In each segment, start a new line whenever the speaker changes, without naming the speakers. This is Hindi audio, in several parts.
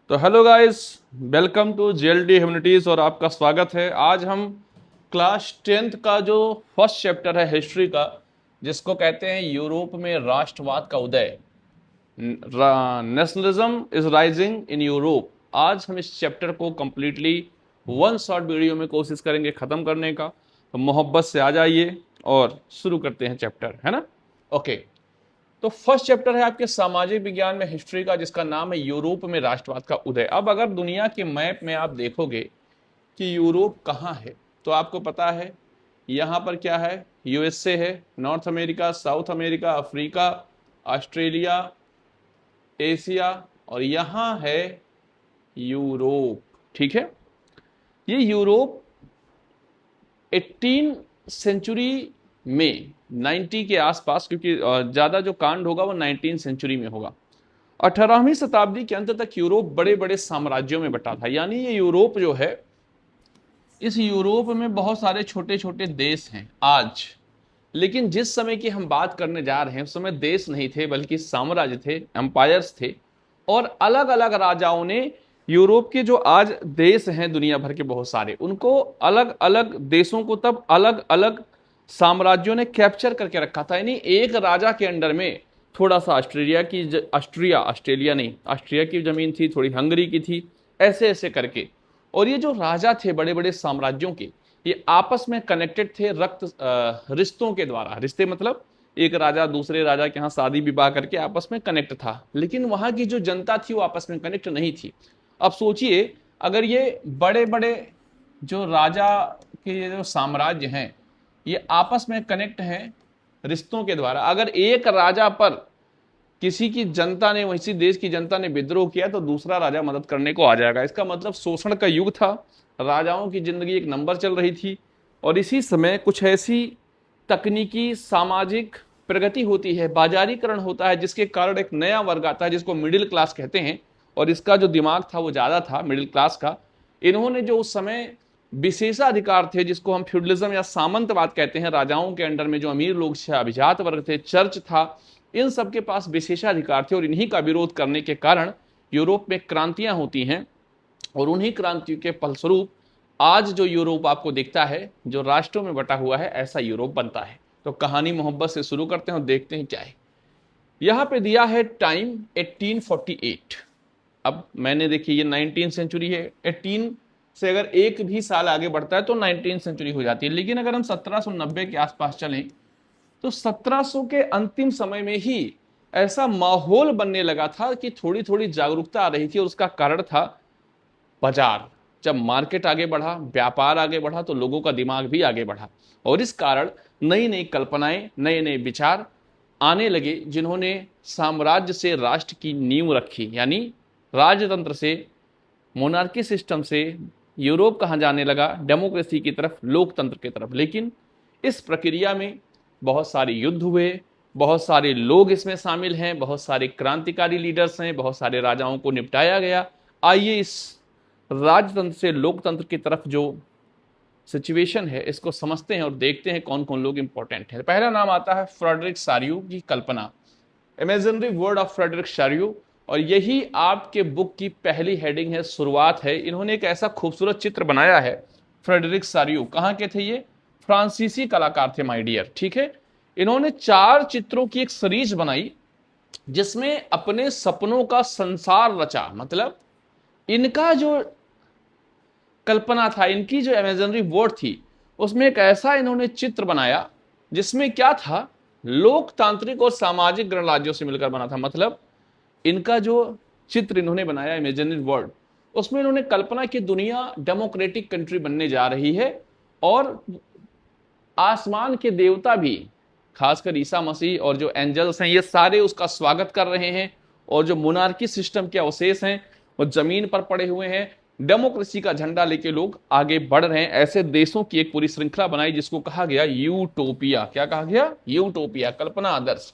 तो hello guys, welcome to JLD humanities और आपका स्वागत है। आज हम क्लास 10th का जो फर्स्ट चैप्टर है हिस्ट्री का, जिसको कहते हैं यूरोप में राष्ट्रवाद का उदय, nationalism is rising in Europe. आज हम इस चैप्टर को कंप्लीटली वन शॉर्ट वीडियो में कोशिश करेंगे ख़त्म करने का। तो मोहब्बत से आ जाइए और शुरू करते हैं चैप्टर, है ना। ओके, तो फर्स्ट चैप्टर है आपके सामाजिक विज्ञान में हिस्ट्री का, जिसका नाम है यूरोप में राष्ट्रवाद का उदय। अब अगर दुनिया के मैप में आप देखोगे कि यूरोप कहाँ है, तो आपको पता है यहाँ पर क्या है, यूएसए है, north America, south America, Africa, Australia, Asia, और यहाँ है यूरोप। ठीक है, ये यूरोप 18 सेंचुरी में 90 के आसपास, क्योंकि ज़्यादा जो कांड होगा वो 19 सेंचुरी में होगा। 18वीं शताब्दी के अंत तक यूरोप बड़े बड़े साम्राज्यों में बटा था। यानी ये यूरोप जो है, इस यूरोप में बहुत सारे छोटे छोटे देश हैं आज। लेकिन जिस समय की हम बात करने जा रहे हैं उस समय देश नहीं थे, बल्कि साम्राज्य थे, एम्पायर्स थे। और अलग अलग राजाओं ने यूरोप के जो आज देश हैं दुनिया भर के बहुत सारे, उनको अलग अलग देशों को तब अलग अलग साम्राज्यों ने कैप्चर करके रखा था। यानी एक राजा के अंडर में थोड़ा सा ऑस्ट्रेलिया की जमीन थी, थोड़ी हंगरी की थी, ऐसे ऐसे करके। और ये जो राजा थे बड़े बड़े साम्राज्यों के, ये आपस में कनेक्टेड थे रिश्तों के द्वारा। रिश्ते मतलब एक राजा दूसरे राजा के यहाँ शादी विवाह करके आपस में कनेक्ट था, लेकिन वहां की जो जनता थी वो आपस में कनेक्ट नहीं थी। अब सोचिए, अगर ये बड़े बड़े जो राजा के जो साम्राज्य हैं ये आपस में कनेक्ट हैं रिश्तों के द्वारा, अगर एक राजा पर किसी की जनता ने, वैसी देश की जनता ने विद्रोह किया तो दूसरा राजा मदद करने को आ जाएगा। इसका मतलब शोषण का युग था, राजाओं की जिंदगी एक नंबर चल रही थी। और इसी समय कुछ ऐसी तकनीकी सामाजिक प्रगति होती है, बाजारीकरण होता है, जिसके कारण एक नया वर्ग आता है जिसको मिडिल क्लास कहते हैं। और इसका जो दिमाग था वो ज्यादा था मिडिल क्लास का। इन्होंने जो उस समय विशेषाधिकार थे, जिसको हम फ्यूडलिज्म या सामंतवाद कहते हैं, राजाओं के अंडर में जो अमीर लोग थे, अभिजात वर्ग थे, चर्च था, इन सबके पास विशेषाधिकार थे। और इन्हीं का विरोध करने के कारण यूरोप में क्रांतियां होती हैं। और उन्हीं क्रांतियों के फलस्वरूप आज जो यूरोप आपको दिखता है, जो राष्ट्रों में बटा हुआ है, ऐसा यूरोप बनता है। तो कहानी मोहब्बत से शुरू करते हैं और देखते हैं क्या है। यहां पे दिया है टाइम 1848। अब मैंने देखिए ये 19 सेंचुरी है, 18 से अगर एक भी साल आगे बढ़ता है तो 19 सेंचुरी हो जाती है। लेकिन अगर हम 1790 के आसपास चलें तो 1700 के अंतिम समय में ही ऐसा माहौल बनने लगा था कि थोड़ी थोड़ी जागरूकता आ रही थी। और उसका कारण था बाजार। जब मार्केट आगे बढ़ा, व्यापार आगे बढ़ा, तो लोगों का दिमाग भी आगे बढ़ा। और इस कारण नई नई कल्पनाएं, नए नए विचार आने लगे, जिन्होंने साम्राज्य से राष्ट्र की नींव रखी। यानी राजतंत्र से, मोनार्की सिस्टम से यूरोप कहाँ जाने लगा, डेमोक्रेसी की तरफ, लोकतंत्र की तरफ। लेकिन इस प्रक्रिया में बहुत सारे युद्ध हुए, बहुत सारे लोग इसमें शामिल हैं, बहुत सारे क्रांतिकारी लीडर्स हैं, बहुत सारे राजाओं को निपटाया गया। आइए इस राजतंत्र से लोकतंत्र की तरफ जो सिचुएशन है इसको समझते हैं और देखते हैं कौन कौन लोग इंपॉर्टेंट हैं। पहला नाम आता है फ्रेडरिक शार्यू की कल्पना, इमेजिनरी वर्ल्ड ऑफ फ्रेडरिक शार्यू। और यही आपके बुक की पहली हेडिंग है, शुरुआत है। इन्होंने एक ऐसा खूबसूरत चित्र बनाया है। फ्रेडरिक शार्यू कहाँ के थे? ये फ्रांसीसी कलाकार थे, माय डियर। ठीक है, इन्होंने 4 चित्रों की एक सीरीज बनाई, जिसमें अपने सपनों का संसार रचा। मतलब इनका जो कल्पना था, इनकी जो इमेजिनरी वर्ल्ड थी, उसमें एक ऐसा इन्होंने चित्र बनाया जिसमें क्या था, लोकतांत्रिक और सामाजिक गणराज्यों से मिलकर बना था। मतलब इनका जो चित्र इन्होंने बनाया इमेजिनरी वर्ल्ड, उसमें इन्होंने कल्पना की दुनिया डेमोक्रेटिक कंट्री बनने जा रही है। और आसमान के देवता भी, खासकर ईसा मसीह और जो एंजल्स हैं, ये सारे उसका स्वागत कर रहे हैं। और जो मोनार्की सिस्टम के अवशेष हैं वो जमीन पर पड़े हुए हैं। डेमोक्रेसी का झंडा लेके लोग आगे बढ़ रहे हैं। ऐसे देशों की एक पूरी श्रृंखला बनाई, जिसको कहा गया यूटोपिया। क्या कहा गया? यूटोपिया, कल्पना आदर्श।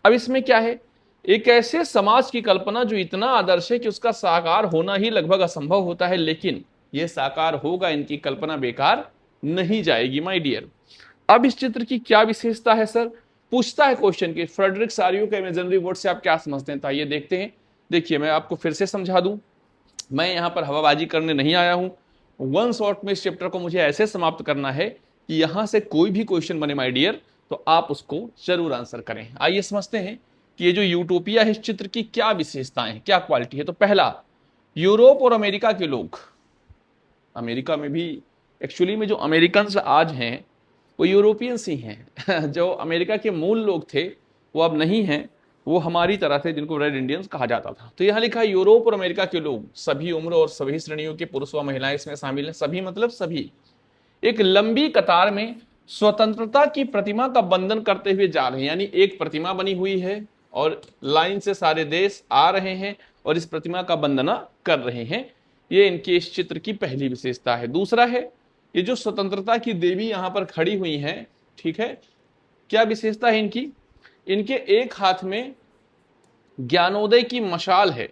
अब इसमें क्या है, एक ऐसे समाज की कल्पना जो इतना आदर्श है कि उसका साकार होना ही लगभग असंभव होता है। लेकिन यह साकार होगा, इनकी कल्पना बेकार नहीं जाएगी, माय डियर। अब इस चित्र की क्या विशेषता है सर? पूछता है क्वेश्चन की, फ्रेडरिक शार्यू के इमेजिनरी वर्ल्ड से आप क्या समझते हैं? तो आइए देखते हैं। देखिए, मैं आपको फिर से समझा दूं। मैं यहाँ पर हवाबाजी करने नहीं आया हूँ। वन शॉट में इस चैप्टर को मुझे ऐसे समाप्त करना है कि यहाँ से कोई भी क्वेश्चन बने माय डियर तो आप उसको जरूर आंसर करें। आइए समझते हैं कि ये जो यूटोपिया है इस चित्र की क्या विशेषताएं हैं, क्या क्वालिटी है। तो पहला, यूरोप और अमेरिका के लोग, अमेरिका में भी एक्चुअली में जो अमेरिकन आज हैं वो यूरोपियंस ही हैं जो अमेरिका के मूल लोग थे वो अब नहीं हैं, वो हमारी तरह थे जिनको रेड इंडियंस कहा जाता था। तो यहाँ लिखा है यूरोप और अमेरिका के लोग, सभी उम्र और सभी श्रेणियों के पुरुष व महिलाएं इसमें शामिल हैं। सभी मतलब सभी एक लंबी कतार में स्वतंत्रता की प्रतिमा का बंधन करते हुए जा रहे हैं। यानी एक प्रतिमा बनी हुई है और लाइन से सारे देश आ रहे हैं और इस प्रतिमा का वंदना कर रहे हैं। ये इनके इस चित्र की पहली विशेषता है। दूसरा है ये जो स्वतंत्रता की देवी यहाँ पर खड़ी हुई हैं, ठीक है, क्या विशेषता है इनकी? इनके एक हाथ में ज्ञानोदय की मशाल है,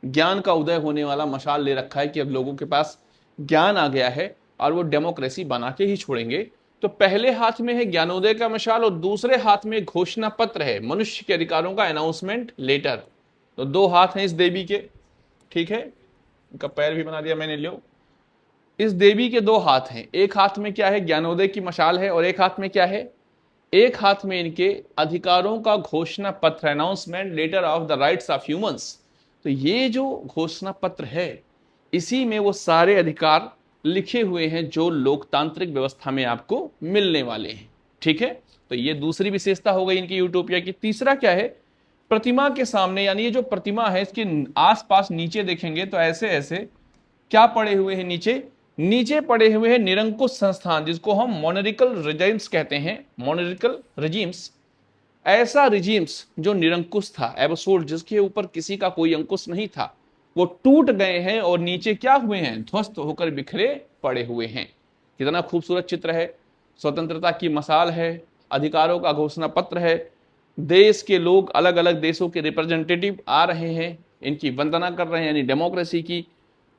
ज्ञान का उदय होने वाला मशाल ले रखा है कि अब लोगों के पास ज्ञान आ गया है और वो डेमोक्रेसी बना के ही छोड़ेंगे। तो पहले हाथ में है ज्ञानोदय का मशाल और दूसरे हाथ में घोषणा पत्र है, मनुष्य के अधिकारों का अनाउंसमेंट लेटर। तो दो हाथ हैं इस देवी के, ठीक है, इनका पैर भी बना दिया मैंने, लो। इस देवी के दो हाथ हैं, एक हाथ में क्या है, ज्ञानोदय की मशाल है और एक हाथ में क्या है, एक हाथ में इनके अधिकारों का घोषणा पत्र, announcement letter of the rights of humans. तो ये जो घोषणा पत्र है इसी में वो सारे अधिकार लिखे हुए हैं जो लोकतांत्रिक व्यवस्था में आपको मिलने वाले हैं, ठीक है। तो ये दूसरी विशेषता हो गई इनकी यूटोपिया की। तीसरा क्या है, प्रतिमा के सामने, यानी ये जो प्रतिमा है इसके आसपास नीचे देखेंगे तो ऐसे ऐसे क्या पड़े हुए हैं, नीचे पड़े हुए हैं निरंकुश संस्थान, जिसको हम मोनरिकल रिजिम्स कहते हैं। मोनरिकल रिजिम्स, ऐसा रिजिम्स जो निरंकुश था, एब्सोल्यूट, जिसके ऊपर किसी का कोई अंकुश नहीं था, वो टूट गए हैं और नीचे क्या हुए हैं, ध्वस्त होकर बिखरे पड़े हुए हैं। कितना खूबसूरत चित्र है। स्वतंत्रता की मसाल है, अधिकारों का घोषणा पत्र है, देश के लोग, अलग अलग देशों के रिप्रेजेंटेटिव आ रहे हैं, इनकी वंदना कर रहे हैं, यानी डेमोक्रेसी की।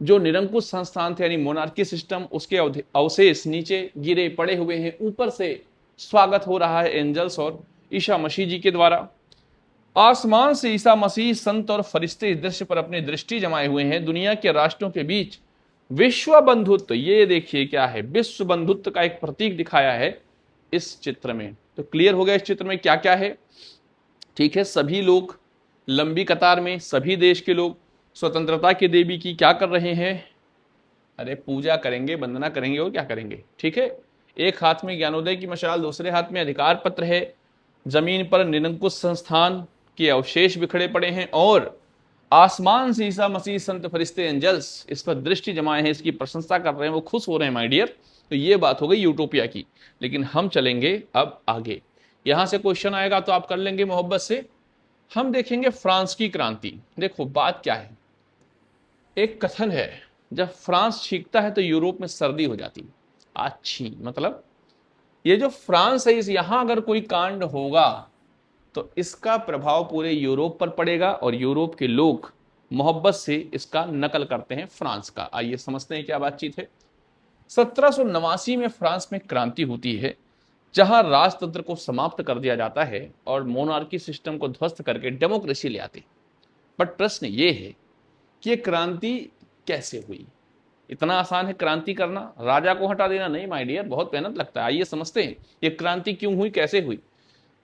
जो निरंकुश संस्थान थे यानी मोनार्की सिस्टम, उसके अवशेष नीचे गिरे पड़े हुए हैं। ऊपर से स्वागत हो रहा है एंजल्स और ईसा मसीह जी के द्वारा। आसमान से ईसा मसीह, संत और फरिश्ते इस दृश्य पर अपनी दृष्टि जमाए हुए हैं। दुनिया के राष्ट्रों के बीच विश्व बंधुत्व, ये देखिए क्या है, विश्व बंधुत्व का एक प्रतीक दिखाया है इस चित्र में। तो क्लियर हो गया इस चित्र में क्या क्या है, ठीक है। सभी लोग लंबी कतार में, सभी देश के लोग स्वतंत्रता की देवी की क्या कर रहे हैं, अरे पूजा करेंगे, वंदना करेंगे और क्या करेंगे, ठीक है। एक हाथ में ज्ञानोदय की मशाल, दूसरे हाथ में अधिकार पत्र है। जमीन पर निरंकुश संस्थान के अवशेष बिखरे पड़े हैं और आसमान से ईसा मसीह, संत, फरिश्ते, एंजल्स इस पर दृष्टि जमाए हैं, इसकी प्रशंसा कर रहे हैं, वो खुश हो रहे हैं माय डियर। तो ये बात हो गई यूटोपिया की। लेकिन हम चलेंगे अब आगे, यहां से क्वेश्चन आएगा तो आप कर लेंगे मोहब्बत से। हम देखेंगे फ्रांस की क्रांति। देखो बात क्या है, एक कथन है, जब फ्रांस छींकता है तो यूरोप में सर्दी हो जाती। अच्छी मतलब ये जो फ्रांस है, इस यहां अगर कोई कांड होगा तो इसका प्रभाव पूरे यूरोप पर पड़ेगा और यूरोप के लोग मोहब्बत से इसका नकल करते हैं फ्रांस का। आइए समझते हैं क्या बातचीत है। 1789 में फ्रांस में क्रांति होती है जहां राजतंत्र को समाप्त कर दिया जाता है और मोनार्की सिस्टम को ध्वस्त करके डेमोक्रेसी ले आते। बट प्रश्न ये है कि ये क्रांति कैसे हुई। इतना आसान है क्रांति करना, राजा को हटा देना? नहीं माय डियर, बहुत मेहनत लगता है। आइए समझते हैं ये क्रांति क्यों हुई, कैसे हुई।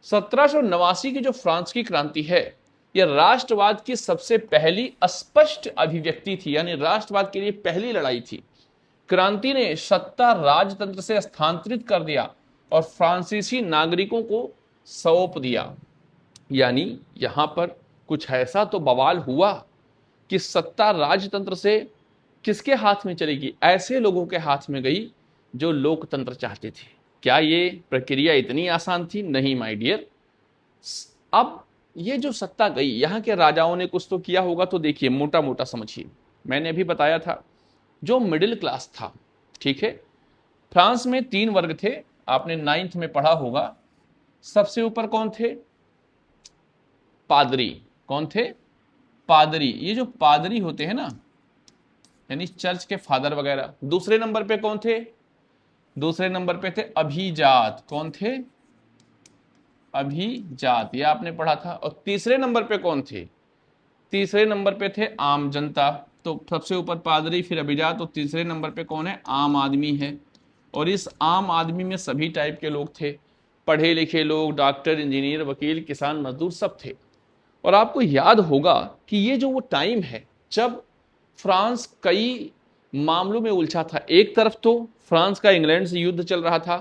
1789 की जो फ्रांस की क्रांति है, यह राष्ट्रवाद की सबसे पहली स्पष्ट अभिव्यक्ति थी, यानी राष्ट्रवाद के लिए पहली लड़ाई थी। क्रांति ने सत्ता राजतंत्र से स्थानांतरित कर दिया और फ्रांसीसी नागरिकों को सौंप दिया। यानी यहां पर कुछ ऐसा तो बवाल हुआ कि सत्ता राजतंत्र से किसके हाथ में चलेगी, ऐसे लोगों के हाथ में गई जो लोकतंत्र चाहते थे। क्या ये प्रक्रिया इतनी आसान थी? नहीं माय डियर। अब ये जो सत्ता गई, यहाँ के राजाओं ने कुछ तो किया होगा। तो देखिए मोटा मोटा समझिए, मैंने अभी बताया था जो मिडिल क्लास था, ठीक है। फ्रांस में 3 वर्ग थे, आपने 9th में पढ़ा होगा। सबसे ऊपर कौन थे? पादरी। कौन थे? पादरी। ये जो पादरी होते हैं ना, यानी चर्च के फादर वगैरह। दूसरे नंबर पे कौन थे? दूसरे नंबर पे थे अभिजात। कौन थे? अभिजात, ये आपने पढ़ा था। और तीसरे नंबर पे कौन थे? तीसरे नंबर पे थे आम जनता। तो सबसे ऊपर पादरी, फिर अभिजात, और तीसरे नंबर पे कौन है? आम आदमी है। और इस आम आदमी में सभी टाइप के लोग थे, पढ़े लिखे लोग, डॉक्टर, इंजीनियर, वकील, किसान, मजदूर, सब थे। और आपको याद होगा कि ये जो वो टाइम है जब फ्रांस कई मामलों में उलझा था। एक तरफ तो फ्रांस का इंग्लैंड से युद्ध चल रहा था।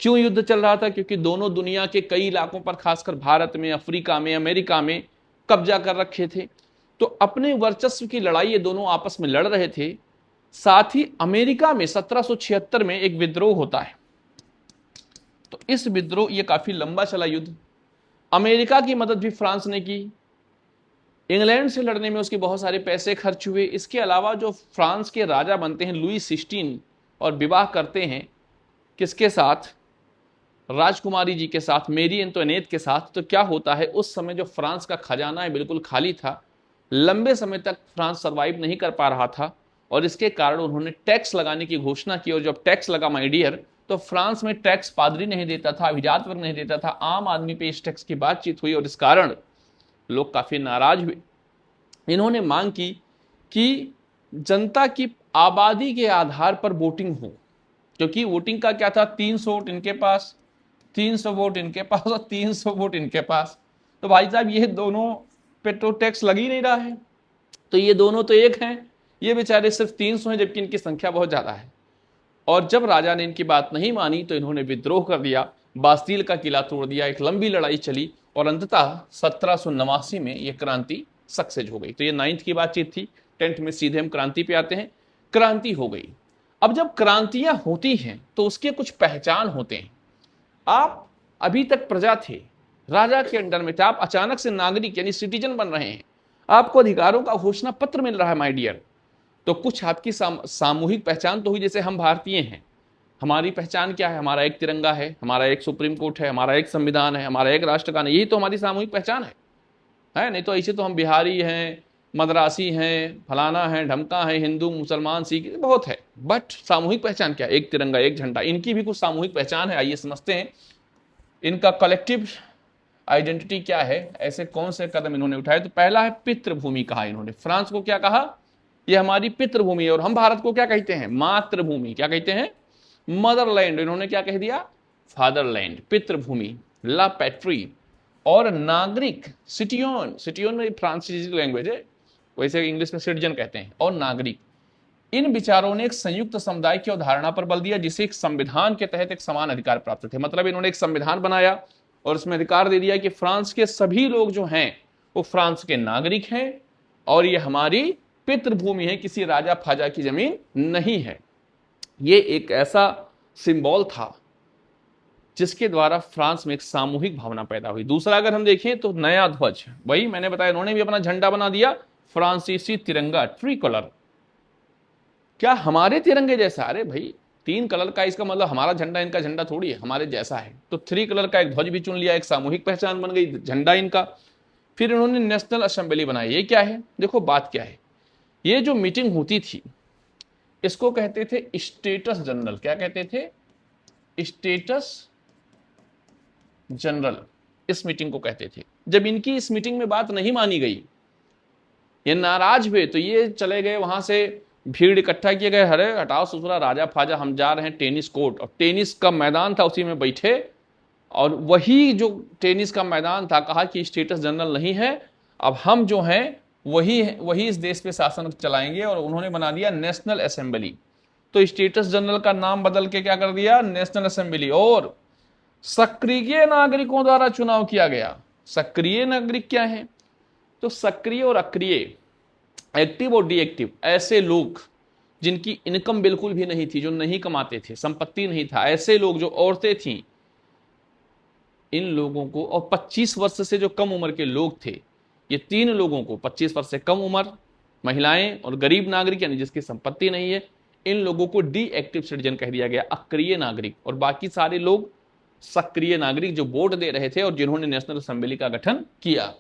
क्यों युद्ध चल रहा था? क्योंकि दोनों दुनिया के कई इलाकों पर, खासकर भारत में, अफ्रीका में, अमेरिका में कब्जा कर रखे थे। तो अपने वर्चस्व की लड़ाई ये दोनों आपस में लड़ रहे थे। साथ ही अमेरिका में 1776 में एक विद्रोह होता है। तो इस विद्रोह, ये काफी लंबा चला युद्ध। अमेरिका की मदद भी फ्रांस ने की। इंग्लैंड से लड़ने में उसके बहुत सारे पैसे खर्च हुए। इसके अलावा जो फ्रांस के राजा बनते हैं लुई 16 और विवाह करते हैं किसके साथ? राजकुमारी जी के साथ, मेरी एंटोनेट के साथ। तो क्या होता है, उस समय जो फ्रांस का खजाना है बिल्कुल खाली था। लंबे समय तक फ्रांस सरवाइव नहीं कर पा रहा था और इसके कारण उन्होंने टैक्स लगाने की घोषणा की। और जब टैक्स लगा माय डियर, तो फ्रांस में टैक्स पादरी नहीं देता था, अभिजात वर्ग नहीं देता था, आम आदमी पे इस टैक्स की बातचीत हुई और इस कारण लोग काफी नाराज हुए। इन्होंने मांग की कि जनता की आबादी के आधार पर वोटिंग हो, क्योंकि वोटिंग का क्या था? 300 वोट इनके पास, 300 वोट इनके पास और 300 वोट इनके पास। तो भाई साहब ये दोनों पे तो टैक्स लग ही नहीं रहा है, तो ये दोनों तो एक हैं, ये बेचारे सिर्फ 300 हैं, जबकि इनकी संख्या बहुत ज्यादा है। और जब राजा ने इनकी बात नहीं मानी तो इन्होंने विद्रोह कर दिया, बास्तील का किला तोड़ दिया। एक लंबी लड़ाई चली और अंततः 1789 में यह क्रांति सक्सेस हो गई। तो ये 9th की बातचीत थी। 10th में सीधे हम क्रांति पे आते हैं। क्रांति हो गई। अब जब क्रांतियां होती हैं तो उसके कुछ पहचान होते हैं। आप अभी तक प्रजा थे, राजा के अंडर में थे, आप अचानक से नागरिक यानी सिटीजन बन रहे हैं, आपको अधिकारों का घोषणा पत्र मिल रहा है माय डियर। तो कुछ आपकी सामूहिक पहचान तो हुई। जैसे हम भारतीय हैं, हमारी पहचान क्या है? हमारा एक तिरंगा है, हमारा एक सुप्रीम कोर्ट है, हमारा एक संविधान है, हमारा एक राष्ट्रगान है। यही तो हमारी सामूहिक पहचान है? नहीं तो ऐसे तो हम बिहारी हैं, मद्रासी हैं, फलाना है, ढमका है, हिंदू, मुसलमान, सिख, बहुत है। बट सामूहिक पहचान क्या? एक तिरंगा, एक झंडा। इनकी भी कुछ सामूहिक पहचान है। आइए समझते हैं इनका कलेक्टिव आइडेंटिटी क्या है, ऐसे कौन से कदम इन्होंने उठाए। तो पहला है पितृभूमि। कहा इन्होंने, फ्रांस को क्या कहा? ये हमारी पितृभूमि है। और हम भारत को क्या कहते हैं? मातृभूमि। क्या कहते हैं? मदरलैंड। इन्होंने क्या कह दिया? फादरलैंड। पितृभूमि, ला पैट्री। और नागरिक, सिटियन। सिटियन में फ्रांसीसी लैंग्वेज है, वैसे इंग्लिश में सिटीजन कहते हैं। और नागरिक, इन विचारों ने एक संयुक्त समुदाय की अवधारणा पर बल दिया, जिसे एक संविधान के तहत एक समान अधिकार प्राप्त थे। मतलब इन्होंने एक संविधान बनाया और उसमें अधिकार दे दिया कि फ्रांस के सभी लोग जो हैं वो फ्रांस के नागरिक हैं और ये हमारी पितृभूमि है, किसी राजा फाजा की जमीन नहीं है। ये एक ऐसा सिंबल था जिसके द्वारा फ्रांस में एक सामूहिक भावना पैदा हुई। दूसरा अगर हम देखें तो नया ध्वज, वही मैंने बताया, इन्होंने भी अपना झंडा बना दिया, फ्रांसीसी तिरंगा, ट्री कलर। क्या हमारे तिरंगे जैसा? अरे भाई 3 कलर का, इसका मतलब हमारा झंडा इनका झंडा थोड़ी है, हमारे जैसा है। तो 3 कलर का एक ध्वज भी चुन लिया, एक सामूहिक पहचान बन गई, झंडा इनका। फिर इन्होंने नेशनल असेंबली बनाई। ये क्या है? देखो बात क्या है, ये जो मीटिंग होती थी इसको कहते थे स्टेटस जनरल। क्या कहते थे? स्टेटस जनरल, इस मीटिंग को कहते थे। जब इनकी इस मीटिंग में बात नहीं मानी गई, ये नाराज हुए, तो ये चले गए वहां से, भीड़ इकट्ठा किए गए, अरे हटाओ ससुरा राजा फाजा, हम जा रहे हैं टेनिस कोर्ट। और टेनिस का मैदान था, उसी में बैठे। और वही जो टेनिस का मैदान था, कहा कि स्टेटस जनरल नहीं है, अब हम जो हैं वही इस देश पे शासन चलाएंगे। और उन्होंने बना दिया नेशनल असेंबली। तो स्टेटस जनरल का नाम बदल के क्या कर दिया? National assembly. और सक्रिय नागरिकों द्वारा चुनाव किया गया। सक्रिय नागरिक क्या है? तो सक्रिय और अक्रिय, एक्टिव और डीएक्टिव, ऐसे लोग जिनकी इनकम बिल्कुल भी नहीं थी, जो नहीं कमाते थे, संपत्ति नहीं था, ऐसे लोग, जो औरतें थीं, इन लोगों को, और 25 वर्ष से जो कम उम्र के लोग थे, ये 3 लोगों को, 25 वर्ष से कम उम्र, महिलाएं और गरीब नागरिक यानी जिसकी संपत्ति नहीं है, इन लोगों को डीएक्टिव सिटीजन कह दिया गया, अक्रिय नागरिक। और बाकी सारे लोग सक्रिय नागरिक, जो वोट दे रहे थे और जिन्होंने नेशनल असेंबली का गठन किया।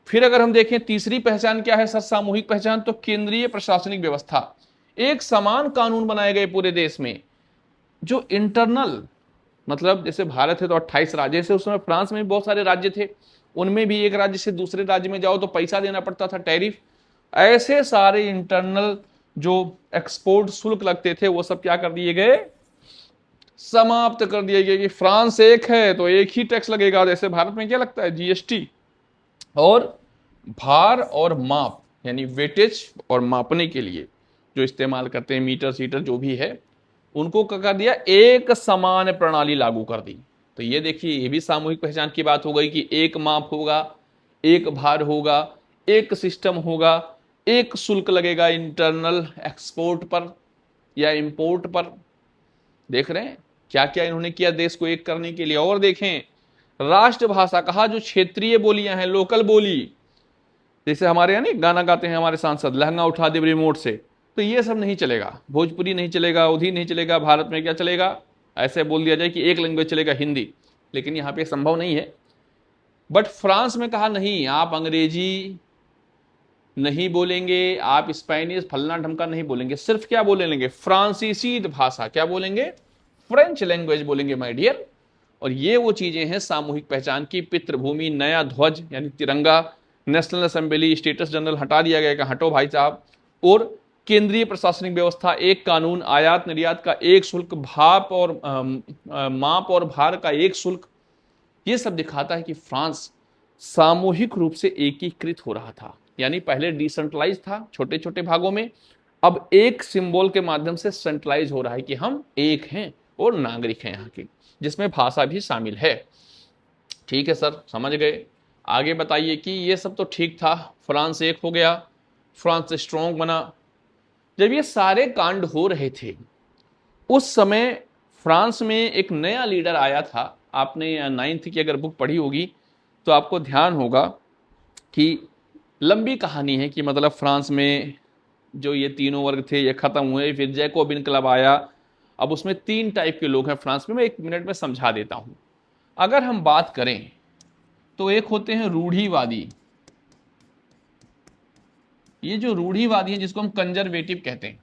फिर अगर हम देखें तीसरी पहचान क्या है सर, सामूहिक पहचान, तो केंद्रीय प्रशासनिक व्यवस्था। एक समान कानून बनाए गए पूरे देश में, जो इंटरनल, मतलब जैसे भारत है तो 28 राज्य से, उस समय फ्रांस में भी बहुत सारे राज्य थे, उनमें भी एक राज्य से दूसरे राज्य में जाओ तो पैसा देना पड़ता था, टैरिफ। ऐसे सारे इंटरनल जो एक्सपोर्ट शुल्क लगते थे वो सब क्या कर दिए गए, समाप्त कर दिए गए। कि फ्रांस एक है तो एक ही टैक्स लगेगा, जैसे भारत में क्या लगता है जीएसटी। और भार और माप यानी वेटेज और मापने के लिए जो इस्तेमाल करते हैं मीटर सीटर जो भी है, उनको क्या कर दिया, एक समान प्रणाली लागू कर दी। तो ये देखिए ये भी सामूहिक पहचान की बात हो गई कि एक माप होगा, एक भार होगा, एक सिस्टम होगा, एक शुल्क लगेगा इंटरनल एक्सपोर्ट पर या इंपोर्ट पर। देख रहे हैं क्या क्या इन्होंने किया देश को एक करने के लिए। और देखें राष्ट्रभाषा कहा, जो क्षेत्रीय बोलियां हैं, लोकल बोली, जैसे हमारे यहाँ नहीं गाना गाते हैं हमारे सांसद, लहंगा उठा दे रिमोट से, तो ये सब नहीं चलेगा। भोजपुरी नहीं चलेगा, उधी नहीं चलेगा। भारत में क्या चलेगा, ऐसे बोल दिया जाए कि एक लैंग्वेज चलेगा, हिंदी, लेकिन यहाँ पे संभव नहीं है। बट फ्रांस में कहा नहीं, आप अंग्रेजी नहीं बोलेंगे, आप स्पेनिश फलना ढमका नहीं बोलेंगे, सिर्फ क्या बोलेंगे, फ्रांसीसी भाषा, क्या बोलेंगे, फ्रेंच लैंग्वेज बोलेंगे माय डियर। और ये वो चीजें हैं सामूहिक पहचान की। पितृभूमि, नया ध्वज यानी तिरंगा, नेशनल असेंबली, स्टेटस जनरल हटा दिया गया, हटो भाई साहब। और केंद्रीय प्रशासनिक व्यवस्था, एक कानून, आयात निर्यात का एक शुल्क, भाप और माप और भार का एक शुल्क। ये सब दिखाता है कि फ्रांस सामूहिक रूप से एकीकृत हो रहा था। यानी पहले डिसेंट्रलाइज था छोटे छोटे भागों में, अब एक सिंबल के माध्यम से सेंट्रलाइज हो रहा है कि हम एक हैं और नागरिक हैं यहाँ के, जिसमें भाषा भी शामिल है। ठीक है सर, समझ गए। आगे बताइए कि ये सब तो ठीक था, फ्रांस एक हो गया, फ्रांस स्ट्रांग बना। जब ये सारे कांड हो रहे थे उस समय फ्रांस में एक नया लीडर आया था। आपने 9th की अगर बुक पढ़ी होगी तो आपको ध्यान होगा कि लंबी कहानी है कि मतलब फ्रांस में जो ये तीनों वर्ग थे ये खत्म हुए, फिर जैकोबिन क्लब आया। अब उसमें 3 टाइप के लोग हैं फ्रांस में, मैं 1 मिनट में समझा देता हूं। अगर हम बात करें तो एक होते हैं रूढ़िवादी। ये जो रूढ़िवादी हैं जिसको हम कंजर्वेटिव कहते हैं,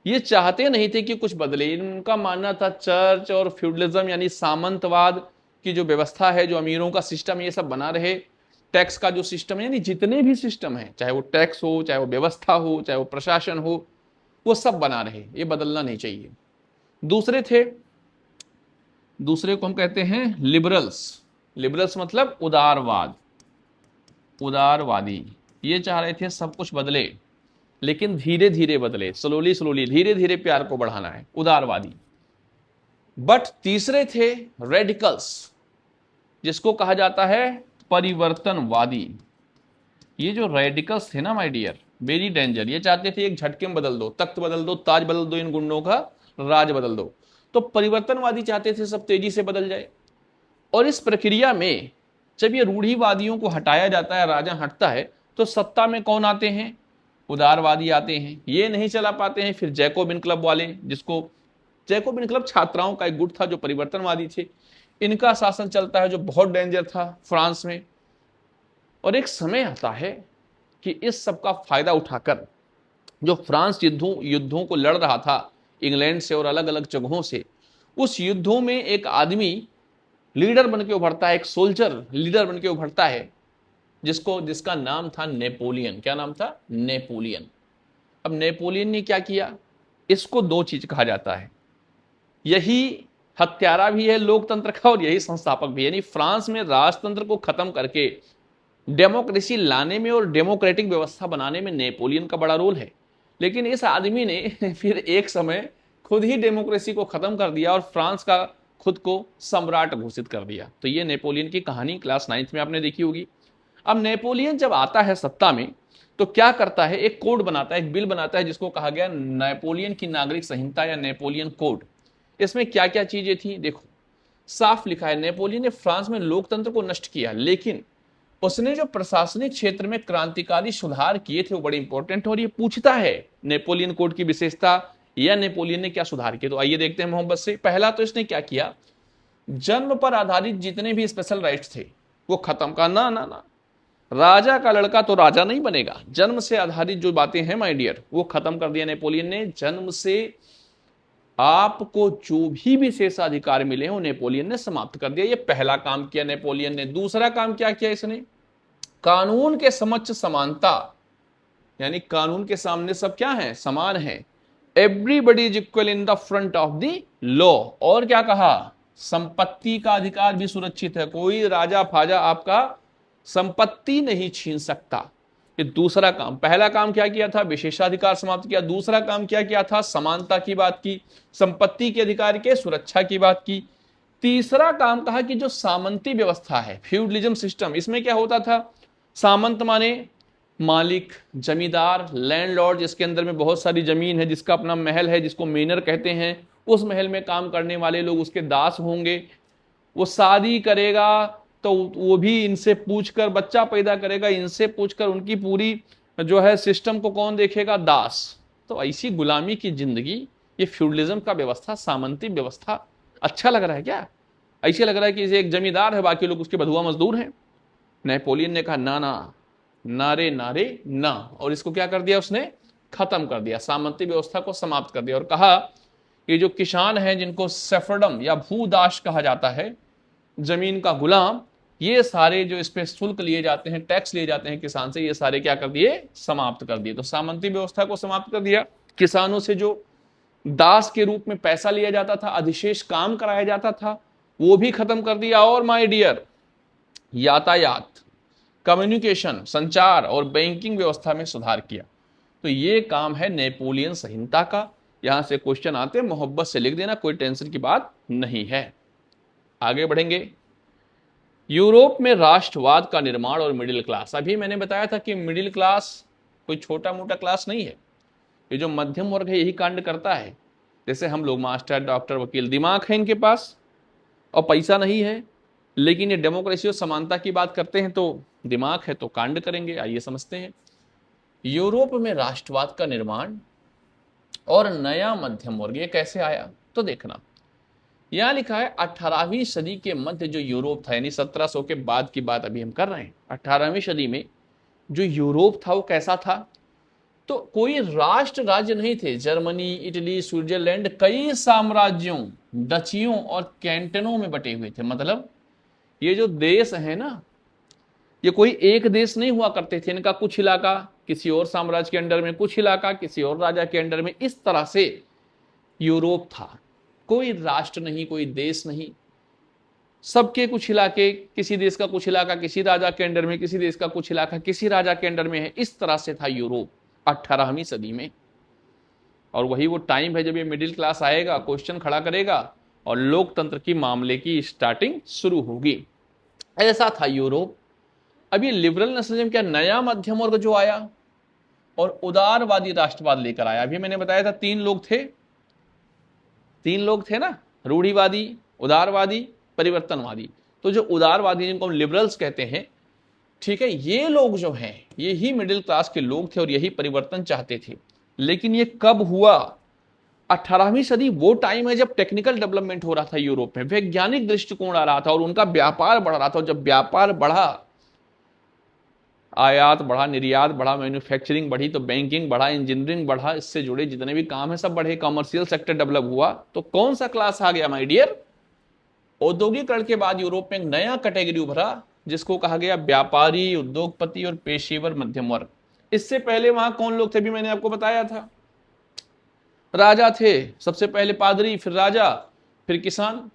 ये चाहते नहीं थे कि कुछ बदले। इनका मानना था चर्च और फ्यूडलिज्म यानी सामंतवाद की जो व्यवस्था है, जो अमीरों का सिस्टम, ये सब बना रहे। टैक्स का जो सिस्टम है, यानी जितने भी सिस्टम है, चाहे वो टैक्स हो, चाहे वो व्यवस्था हो, चाहे वो प्रशासन हो, वो सब बना रहे, ये बदलना नहीं चाहिए। दूसरे थे, दूसरे को हम कहते हैं लिबरल्स। लिबरल्स मतलब उदारवाद, उदारवादी। ये चाह रहे थे सब कुछ बदले, लेकिन धीरे धीरे बदले, स्लोली स्लोली, धीरे धीरे प्यार को बढ़ाना है, उदारवादी। बट तीसरे थे रेडिकल्स, जिसको कहा जाता है परिवर्तनवादी। ये जो रेडिकल्स थे ना माय डियर, वेरी डेंजर। ये चाहते थे एक झटके में बदल दो, तख्त बदल दो, ताज बदल दो, इन गुंडों का राज बदल दो। तो परिवर्तनवादी चाहते थे सब तेजी से बदल जाए। और इस प्रक्रिया में जब ये रूढ़िवादियों को हटाया जाता है, राजा हटता है, तो सत्ता में कौन आते हैं, उदारवादी आते हैं। ये नहीं चला पाते हैं, फिर जैकोबिन क्लब वाले, जिसको जैकोबिन क्लब छात्राओं का एक गुट था जो परिवर्तनवादी थे, इनका शासन चलता है जो बहुत डेंजर था फ्रांस में। और एक समय आता है कि इस सब का फायदा उठाकर जो फ्रांस युद्धों को लड़ रहा था इंग्लैंड से और अलग अलग जगहों से, उस युद्धों में एक आदमी लीडर बन के उभरता है, एक सोल्जर लीडर बन के उभरता है, जिसका नाम था नेपोलियन। क्या नाम था, नेपोलियन। अब नेपोलियन ने क्या किया, इसको 2 चीज कहा जाता है, यही हत्यारा भी है लोकतंत्र का और यही संस्थापक भी है। यानी फ्रांस में राजतंत्र को खत्म करके डेमोक्रेसी लाने में और डेमोक्रेटिक व्यवस्था बनाने में नेपोलियन का बड़ा रोल है। लेकिन इस आदमी ने फिर एक समय खुद ही डेमोक्रेसी को खत्म कर दिया और फ्रांस का खुद को सम्राट घोषित कर दिया। तो ये नेपोलियन की कहानी क्लास 9th में आपने देखी होगी। अब नेपोलियन जब आता है सत्ता में तो क्या करता है, एक कोड बनाता है, एक बिल बनाता है, जिसको कहा गया नेपोलियन की नागरिक संहिता या नेपोलियन कोड। इसमें क्या क्या चीजें थी देखो, साफ लिखा है, नेपोलियन ने फ्रांस में लोकतंत्र को नष्ट किया, लेकिन उसने जो प्रशासनिक क्षेत्र में क्रांतिकारी सुधार किए थे वो बड़े इंपॉर्टेंट। और ये पूछता है नेपोलियन कोड की विशेषता या नेपोलियन ने क्या सुधार किए। तो आइए देखते हैं मोहब्बत से। पहला तो इसने क्या किया, जन्म पर आधारित जितने भी स्पेशल राइट्स थे वो खत्म का। ना ना ना, राजा का लड़का तो राजा नहीं बनेगा। जन्म से आधारित जो बातें हैं माय डियर, वो खत्म कर दिया नेपोलियन ने। जन्म से आपको जो भी विशेषाधिकार मिले हो नेपोलियन ने समाप्त कर दिया। ये पहला काम किया नेपोलियन ने। दूसरा काम क्या किया इसने, कानून के समक्ष समानता यानी कानून के सामने सब क्या है, समान है। Everybody is equal in the front of the law. और क्या कहा, संपत्ति का अधिकार भी सुरक्षित है, कोई राजा फाजा आपका संपत्ति नहीं छीन सकता। ये दूसरा काम। पहला काम क्या किया था, विशेषाधिकार समाप्त किया। दूसरा काम क्या किया था, समानता की बात की, संपत्ति के अधिकार के सुरक्षा की बात की। तीसरा काम कहा कि जो सामंती व्यवस्था है, फ्यूडलिज्म सिस्टम, इसमें क्या होता था, सामंत माने मालिक, जमींदार, लैंडलॉर्ड, जिसके अंदर में बहुत सारी जमीन है, जिसका अपना महल है, जिसको मेनर कहते हैं, उस महल में काम करने वाले लोग उसके दास होंगे। वो शादी करेगा तो वो भी इनसे पूछकर बच्चा पैदा करेगा, इनसे पूछकर उनकी पूरी जो है सिस्टम को कौन देखेगा, दास। तो ऐसी गुलामी की जिंदगी, ये फ्यूडलिज्म का व्यवस्था, सामंती व्यवस्था अच्छा लग रहा है क्या? ऐसे लग रहा है कि एक जमींदार है, बाकी लोग उसके बधुआ मजदूर हैं। नेपोलियन ने कहा ना ना, नारे नारे ना, और इसको क्या कर दिया उसने, खत्म कर दिया, सामंती व्यवस्था को समाप्त कर दिया। और कहा कि जो किसान हैं, जिनको सेफरडम या भूदास कहा जाता है, जमीन का गुलाम, ये सारे जो इस पे शुल्क लिए जाते हैं, टैक्स लिए जाते हैं किसान से, ये सारे क्या कर दिए, समाप्त कर दिए। तो सामंती व्यवस्था को समाप्त कर दिया। किसानों से जो दास के रूप में पैसा लिया जाता था, अधिशेष काम कराया जाता था, वो भी खत्म कर दिया। और माय डियर, यातायात, कम्युनिकेशन, संचार और बैंकिंग व्यवस्था में सुधार किया। तो ये काम है नेपोलियन संहिता का। यहां से क्वेश्चन आते हैं, मोहब्बत से लिख देना, कोई टेंशन की बात नहीं है। आगे बढ़ेंगे। यूरोप में राष्ट्रवाद का निर्माण और मिडिल क्लास। अभी मैंने बताया था कि मिडिल क्लास कोई छोटा मोटा क्लास नहीं है, ये जो मध्यम वर्ग है यही कांड करता है। जैसे हम लोग मास्टर, डॉक्टर, वकील, दिमाग है इनके पास और पैसा नहीं है, लेकिन ये डेमोक्रेसी और समानता की बात करते हैं, तो दिमाग है तो कांड करेंगे। आइए समझते हैं। यूरोप में राष्ट्रवाद का निर्माण और नया मध्यम वर्ग, ये कैसे आया, तो देखना यहां लिखा है 18वीं सदी के मध्य जो यूरोप था, यानी 1700 के बाद की बात अभी हम कर रहे हैं। 18वीं सदी में जो यूरोप था वो कैसा था, तो कोई राष्ट्र राज्य नहीं थे। जर्मनी, इटली, स्विट्जरलैंड कई साम्राज्यों, डचियों और कैंटनों में बटे हुए थे। मतलब ये जो देश है ना, ये कोई एक देश नहीं हुआ करते थे। इनका कुछ इलाका किसी और साम्राज्य के अंडर में, कुछ इलाका किसी और राजा के अंडर में, इस तरह से यूरोप था। कोई राष्ट्र नहीं, कोई देश नहीं, सबके कुछ इलाके, किसी देश का कुछ इलाका किसी राजा के अंडर में, किसी देश का कुछ इलाका किसी राजा के अंडर में है। इस तरह से था यूरोप 18वीं सदी में। और वही वो टाइम है जब ये मिडिल क्लास आएगा, क्वेश्चन खड़ा करेगा और लोकतंत्र की मामले की स्टार्टिंग शुरू होगी। ऐसा था यूरोप। अब ये लिबरल नेशनलिज्म क्या, नया मध्यम वर्ग जो आया और उदारवादी राष्ट्रवाद लेकर आया। अभी मैंने बताया था तीन लोग थे ना, रूढ़िवादी, उदारवादी, परिवर्तनवादी। तो जो उदारवादी, जिनको हम लिबरल्स कहते हैं, ठीक है, ये लोग जो हैं ये ही मिडिल क्लास के लोग थे और यही परिवर्तन चाहते थे। लेकिन ये कब हुआ, 18वीं सदी वो टाइम है जब टेक्निकल डेवलपमेंट हो रहा था यूरोप में, वैज्ञानिक दृष्टिकोण आ रहा था और उनका व्यापार बढ़ रहा था। और जब व्यापार बढ़ा, आयात बढ़ा, निर्यात बढ़ा, मैन्युफैक्चरिंग बढ़ी, तो बैंकिंग बढ़ा, इंजीनियरिंग बढ़ा, इससे जुड़े जितने भी काम है सब बढ़े, कमर्शियल सेक्टर डेवलप हुआ। तो कौन सा क्लास आ गया माय डियर, औद्योगिकरण के बाद यूरोप में एक नया कैटेगरी उभरा जिसको कहा गया व्यापारी, उद्योगपति और पेशेवर मध्यम वर्ग। इससे पहले वहां कौन लोग थे, भी मैंने आपको बताया था, राजा थे, सबसे पहले पादरी, फिर राजा, फिर किसान।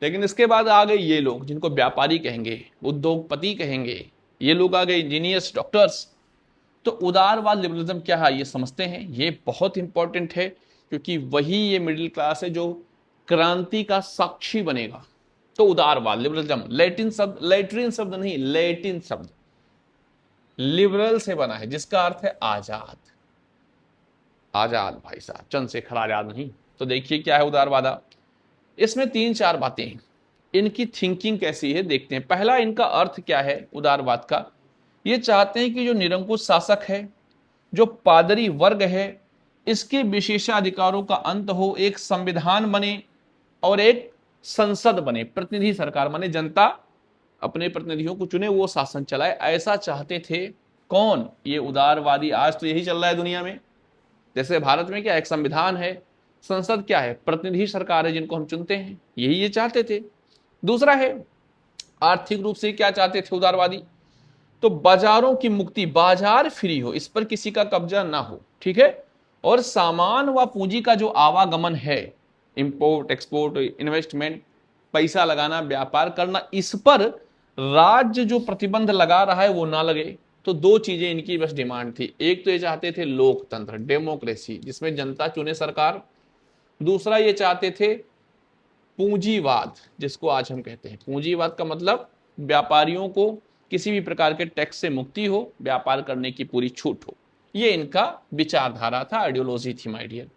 लेकिन इसके बाद आ गए ये लोग जिनको व्यापारी कहेंगे, उद्योगपति कहेंगे, ये लोग आ गए, इंजीनियर्स, डॉक्टर्स। तो उदारवाद लिबरलिज्म क्या है ये समझते हैं, ये बहुत इंपॉर्टेंट है, क्योंकि वही ये मिडिल क्लास है जो क्रांति का साक्षी बनेगा। तो उदारवाद, लिबरलिज्म, लैटिन शब्द नहीं, लैटिन शब्द लिबरल से बना है, जिसका अर्थ है आजाद। आजाद भाई साहब, चंद्रशेखर आजाद नहीं। तो देखिए क्या है उदारवाद। इसमें 3-4 बातें हैं, इनकी थिंकिंग कैसी है देखते हैं। पहला, इनका अर्थ क्या है उदारवाद का, ये चाहते हैं कि जो निरंकुश शासक है, जो पादरी वर्ग है, इसके विशेषाधिकारों का अंत हो, एक संविधान बने और एक संसद बने, प्रतिनिधि सरकार बने, जनता अपने प्रतिनिधियों को चुने, वो शासन चलाए। ऐसा चाहते थे कौन, ये उदारवादी। आज तो यही चल रहा है दुनिया में। जैसे भारत में क्या एक संविधान है, संसद क्या है, प्रतिनिधि सरकार है जिनको हम चुनते हैं, यही ये चाहते थे। दूसरा है, आर्थिक रूप से क्या चाहते थे उदारवादी, तो बाजारों की मुक्ति, बाजार फ्री हो, इस पर किसी का कब्जा ना हो, ठीक है। और सामान व पूंजी का जो आवागमन है, इंपोर्ट एक्सपोर्ट इन्वेस्टमेंट, पैसा लगाना, व्यापार करना, इस पर राज्य जो प्रतिबंध लगा रहा है वो ना लगे। तो दो चीजें इनकी बस डिमांड थी। एक तो ये चाहते थे लोकतंत्र, डेमोक्रेसी, जिसमें जनता चुने सरकार। दूसरा ये चाहते थे पूंजीवाद, जिसको आज हम कहते हैं पूंजीवाद का मतलब व्यापारियों को किसी भी प्रकार के टैक्स से मुक्ति हो, व्यापार करने की पूरी छूट हो। ये इनका विचारधारा था, आइडियोलॉजी थी माय डियर,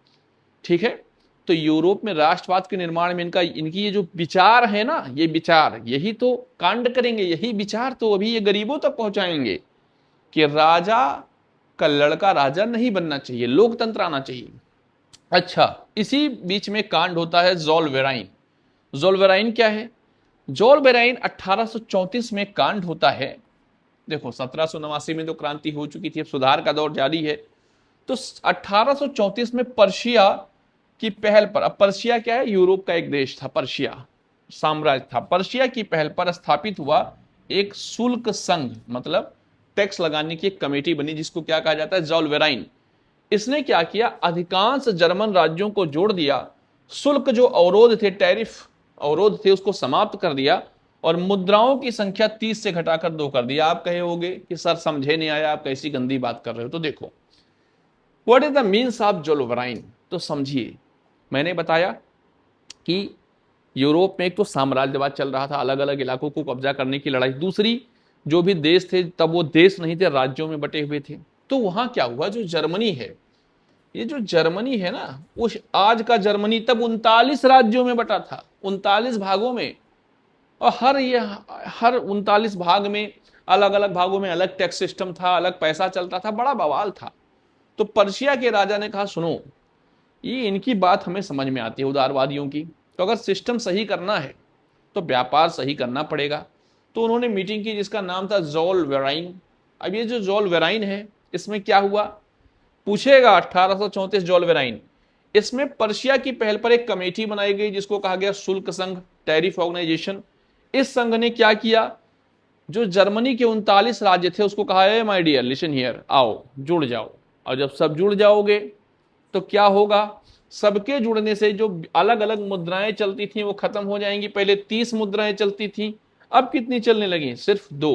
ठीक है। तो यूरोप में राष्ट्रवाद के निर्माण में इनकी ये जो विचार है ना, ये विचार यही तो कांड करेंगे, यही विचार तो अभी ये गरीबों तक पहुंचाएंगे कि राजा का लड़का राजा नहीं बनना चाहिए, लोकतंत्र आना चाहिए। अच्छा, इसी बीच में कांड होता है ज़ोलवेराइन। ज़ोलवेराइन क्या है? ज़ोलवेराइन 1834 में कांड होता है। देखो 1789 में तो क्रांति हो चुकी थी, अब सुधार का दौर जारी है। तो 1834 में पर्शिया की पहल पर, अब पर्शिया क्या है? यूरोप का एक देश था, पर्शिया साम्राज्य था। पर्शिया की पहल पर स्थापित हुआ एक शुल्क संघ, मतलब टैक्स लगाने की एक कमेटी बनी, जिसको क्या कहा जाता है? ज़ोलवेराइन। इसने क्या किया? अधिकांश जर्मन राज्यों को जोड़ दिया, शुल्क जो अवरोध थे, टैरिफ अवरोध थे, उसको समाप्त कर दिया, और मुद्राओं की संख्या 30 से घटाकर 2 कर दिया। आप कहे होगे कि सर समझे नहीं आया, आप कैसी गंदी बात कर रहे हो। तो देखो, what is the means of Zollverein, तो समझिए। मैंने बताया कि यूरोप में एक तो साम्राज्यवाद चल रहा था, अलग अलग इलाकों को कब्जा करने की लड़ाई। दूसरी, जो भी देश थे तब वो देश नहीं थे, राज्यों में बटे हुए थे। तो वहां क्या हुआ, जो जर्मनी है, ये जो जर्मनी है ना, उस आज का जर्मनी तब 39 राज्यों में बटा था, 39 भागों में। और हर 39 भाग में, अलग अलग भागों में अलग टैक्स सिस्टम था, अलग पैसा चलता था, बड़ा बवाल था। तो पर्शिया के राजा ने कहा, सुनो, ये इनकी बात हमें समझ में आती है, उदारवादियों की, तो अगर सिस्टम सही करना है तो व्यापार सही करना पड़ेगा। तो उन्होंने मीटिंग की, जिसका नाम था ज़ोलवेराइन। अब ये जो ज़ोलवेराइन है, इसमें क्या हुआ पूछेगा, 1834 ज़ोलवेराइन। इसमें पर्शिया की पहल पर एक कमेटी बनाई गई, जिसको कहा गया शुल्क संघ, टैरिफ ऑर्गेनाइजेशन। इस संघ ने क्या किया, जो जर्मनी के 39 राज्य थे, उसको कहा है, माय डियर लिसन हियर, आओ जुड़ जाओ। और जब सब जुड़ जाओगे तो क्या होगा, सबके जुड़ने से जो अलग अलग मुद्राएं चलती थी वो खत्म हो जाएंगी। पहले 30 मुद्राएं चलती थी, अब कितनी चलने लगी? सिर्फ 2।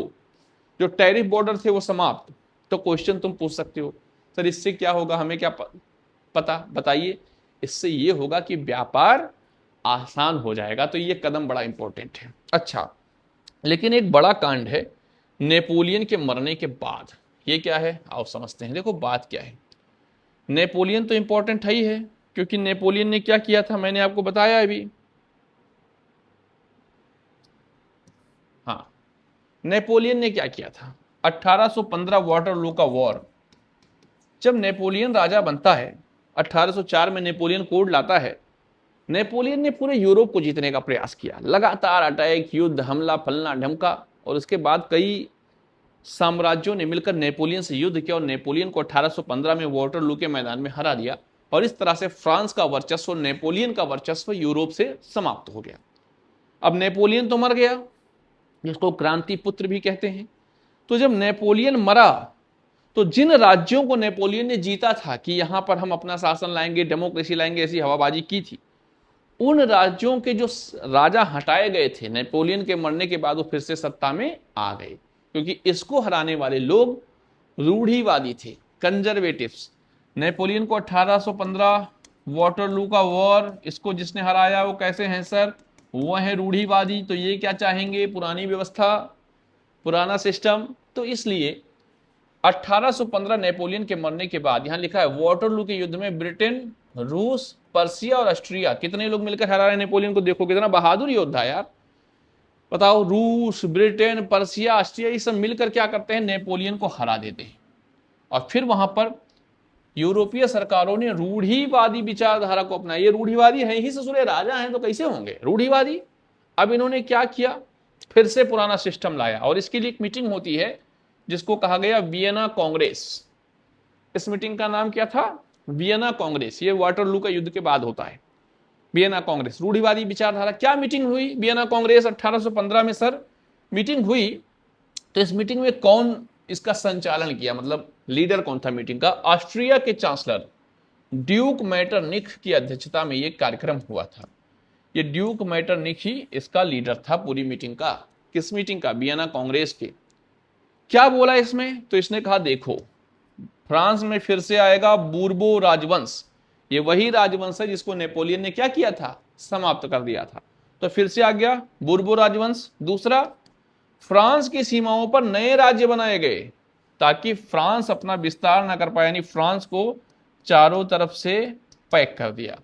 जो टैरिफ बॉर्डर थे वो समाप्त। तो क्वेश्चन तुम पूछ सकते हो, सर इससे क्या होगा, हमें क्या पता, बताइए। इससे ये होगा कि व्यापार आसान हो जाएगा। तो ये कदम बड़ा इंपॉर्टेंट है। अच्छा, लेकिन एक बड़ा कांड है नेपोलियन के मरने के बाद। ये क्या है, आओ समझते हैं। देखो बात क्या है, नेपोलियन तो इंपॉर्टेंट है ही है, क्योंकि नेपोलियन ने क्या किया था, मैंने आपको बताया अभी। हाँ, नेपोलियन ने क्या किया था, 1815 वाटरलू का वॉर। जब नेपोलियन राजा बनता है, 1804 में नेपोलियन कोड लाता है। नेपोलियन ने पूरे यूरोप को जीतने का प्रयास किया, लगातार अटैक, युद्ध, हमला, फलना ढमका। और उसके बाद कई साम्राज्यों ने मिलकर नेपोलियन से युद्ध किया, और नेपोलियन को 1815 में वाटरलू के मैदान में हरा दिया। और इस तरह से फ्रांस का वर्चस्व, नेपोलियन का वर्चस्व यूरोप से समाप्त हो गया। अब नेपोलियन तो मर गया, जिसको क्रांति पुत्र भी कहते हैं। तो जब नेपोलियन मरा, तो जिन राज्यों को नेपोलियन ने जीता था कि यहां पर हम अपना शासन लाएंगे, डेमोक्रेसी लाएंगे, ऐसी हवाबाजी की थी, उन राज्यों के जो राजा हटाए गए थे नेपोलियन के मरने के बाद, वो फिर से सत्ता में आ गए। क्योंकि इसको हराने वाले लोग रूढ़िवादी थे, कंजर्वेटिव्स। नेपोलियन को 1815 वाटरलू का वॉर, इसको जिसने हराया वो कैसे हैं सर, वो है रूढ़िवादी। तो ये क्या चाहेंगे, पुरानी व्यवस्था, पुराना सिस्टम। तो इसलिए 1815 नेपोलियन के मरने के बाद, यहां लिखा है वाटरलू के युद्ध में ब्रिटेन, रूस, पर्सिया और ऑस्ट्रिया, कितने लोग मिलकर हरा रहे नेपोलियन को। देखो कितना बहादुर योद्धा यार, बताओ। रूस, ब्रिटेन, पर्सिया, ऑस्ट्रिया, ये सब मिलकर क्या करते हैं, नेपोलियन को हरा देते हैं। और फिर वहां पर यूरोपीय सरकारों ने रूढ़िवादी विचारधारा को अपनाया। ये रूढ़िवादी है ही, ससुरे राजा हैं तो कैसे होंगे रूढ़िवादी। अब इन्होंने क्या किया, फिर से पुराना सिस्टम लाया। और इसके लिए एक मीटिंग होती है, जिसको कहा गया वियना कांग्रेस। इस मीटिंग का नाम क्या था, वियना कांग्रेस। ये वाटरलू का युद्ध के बाद होता है, वियना कांग्रेस। रूढ़िवादी विचारधारा। क्या मीटिंग हुई वियना कांग्रेस 1815 में सर, मीटिंग हुई तो इस मीटिंग में कौन इसका संचालन किया, मतलब लीडर कौन था मीटिंग का? ऑस्ट्रिया के चांसलर ड्यूक मेटरनिख की अध्यक्षता में यह कार्यक्रम हुआ था। ये ड्यूक मेटरनिख ही इसका लीडर था पूरी मीटिंग का। किस मीटिंग का? वियना कांग्रेस के। क्या बोला इसमें? तो इसने कहा देखो, फ्रांस में फिर से आएगा बूर्बो राजवंश। ये वही राजवंश है जिसको नेपोलियन ने क्या किया था? समाप्त कर दिया था। तो फिर से आ गया बूर्बो राजवंश। दूसरा, फ्रांस की सीमाओं पर नए राज्य बनाए गए ताकि फ्रांस अपना विस्तार ना कर पाए, यानी फ्रांस को चारों तरफ से पैक कर दिया,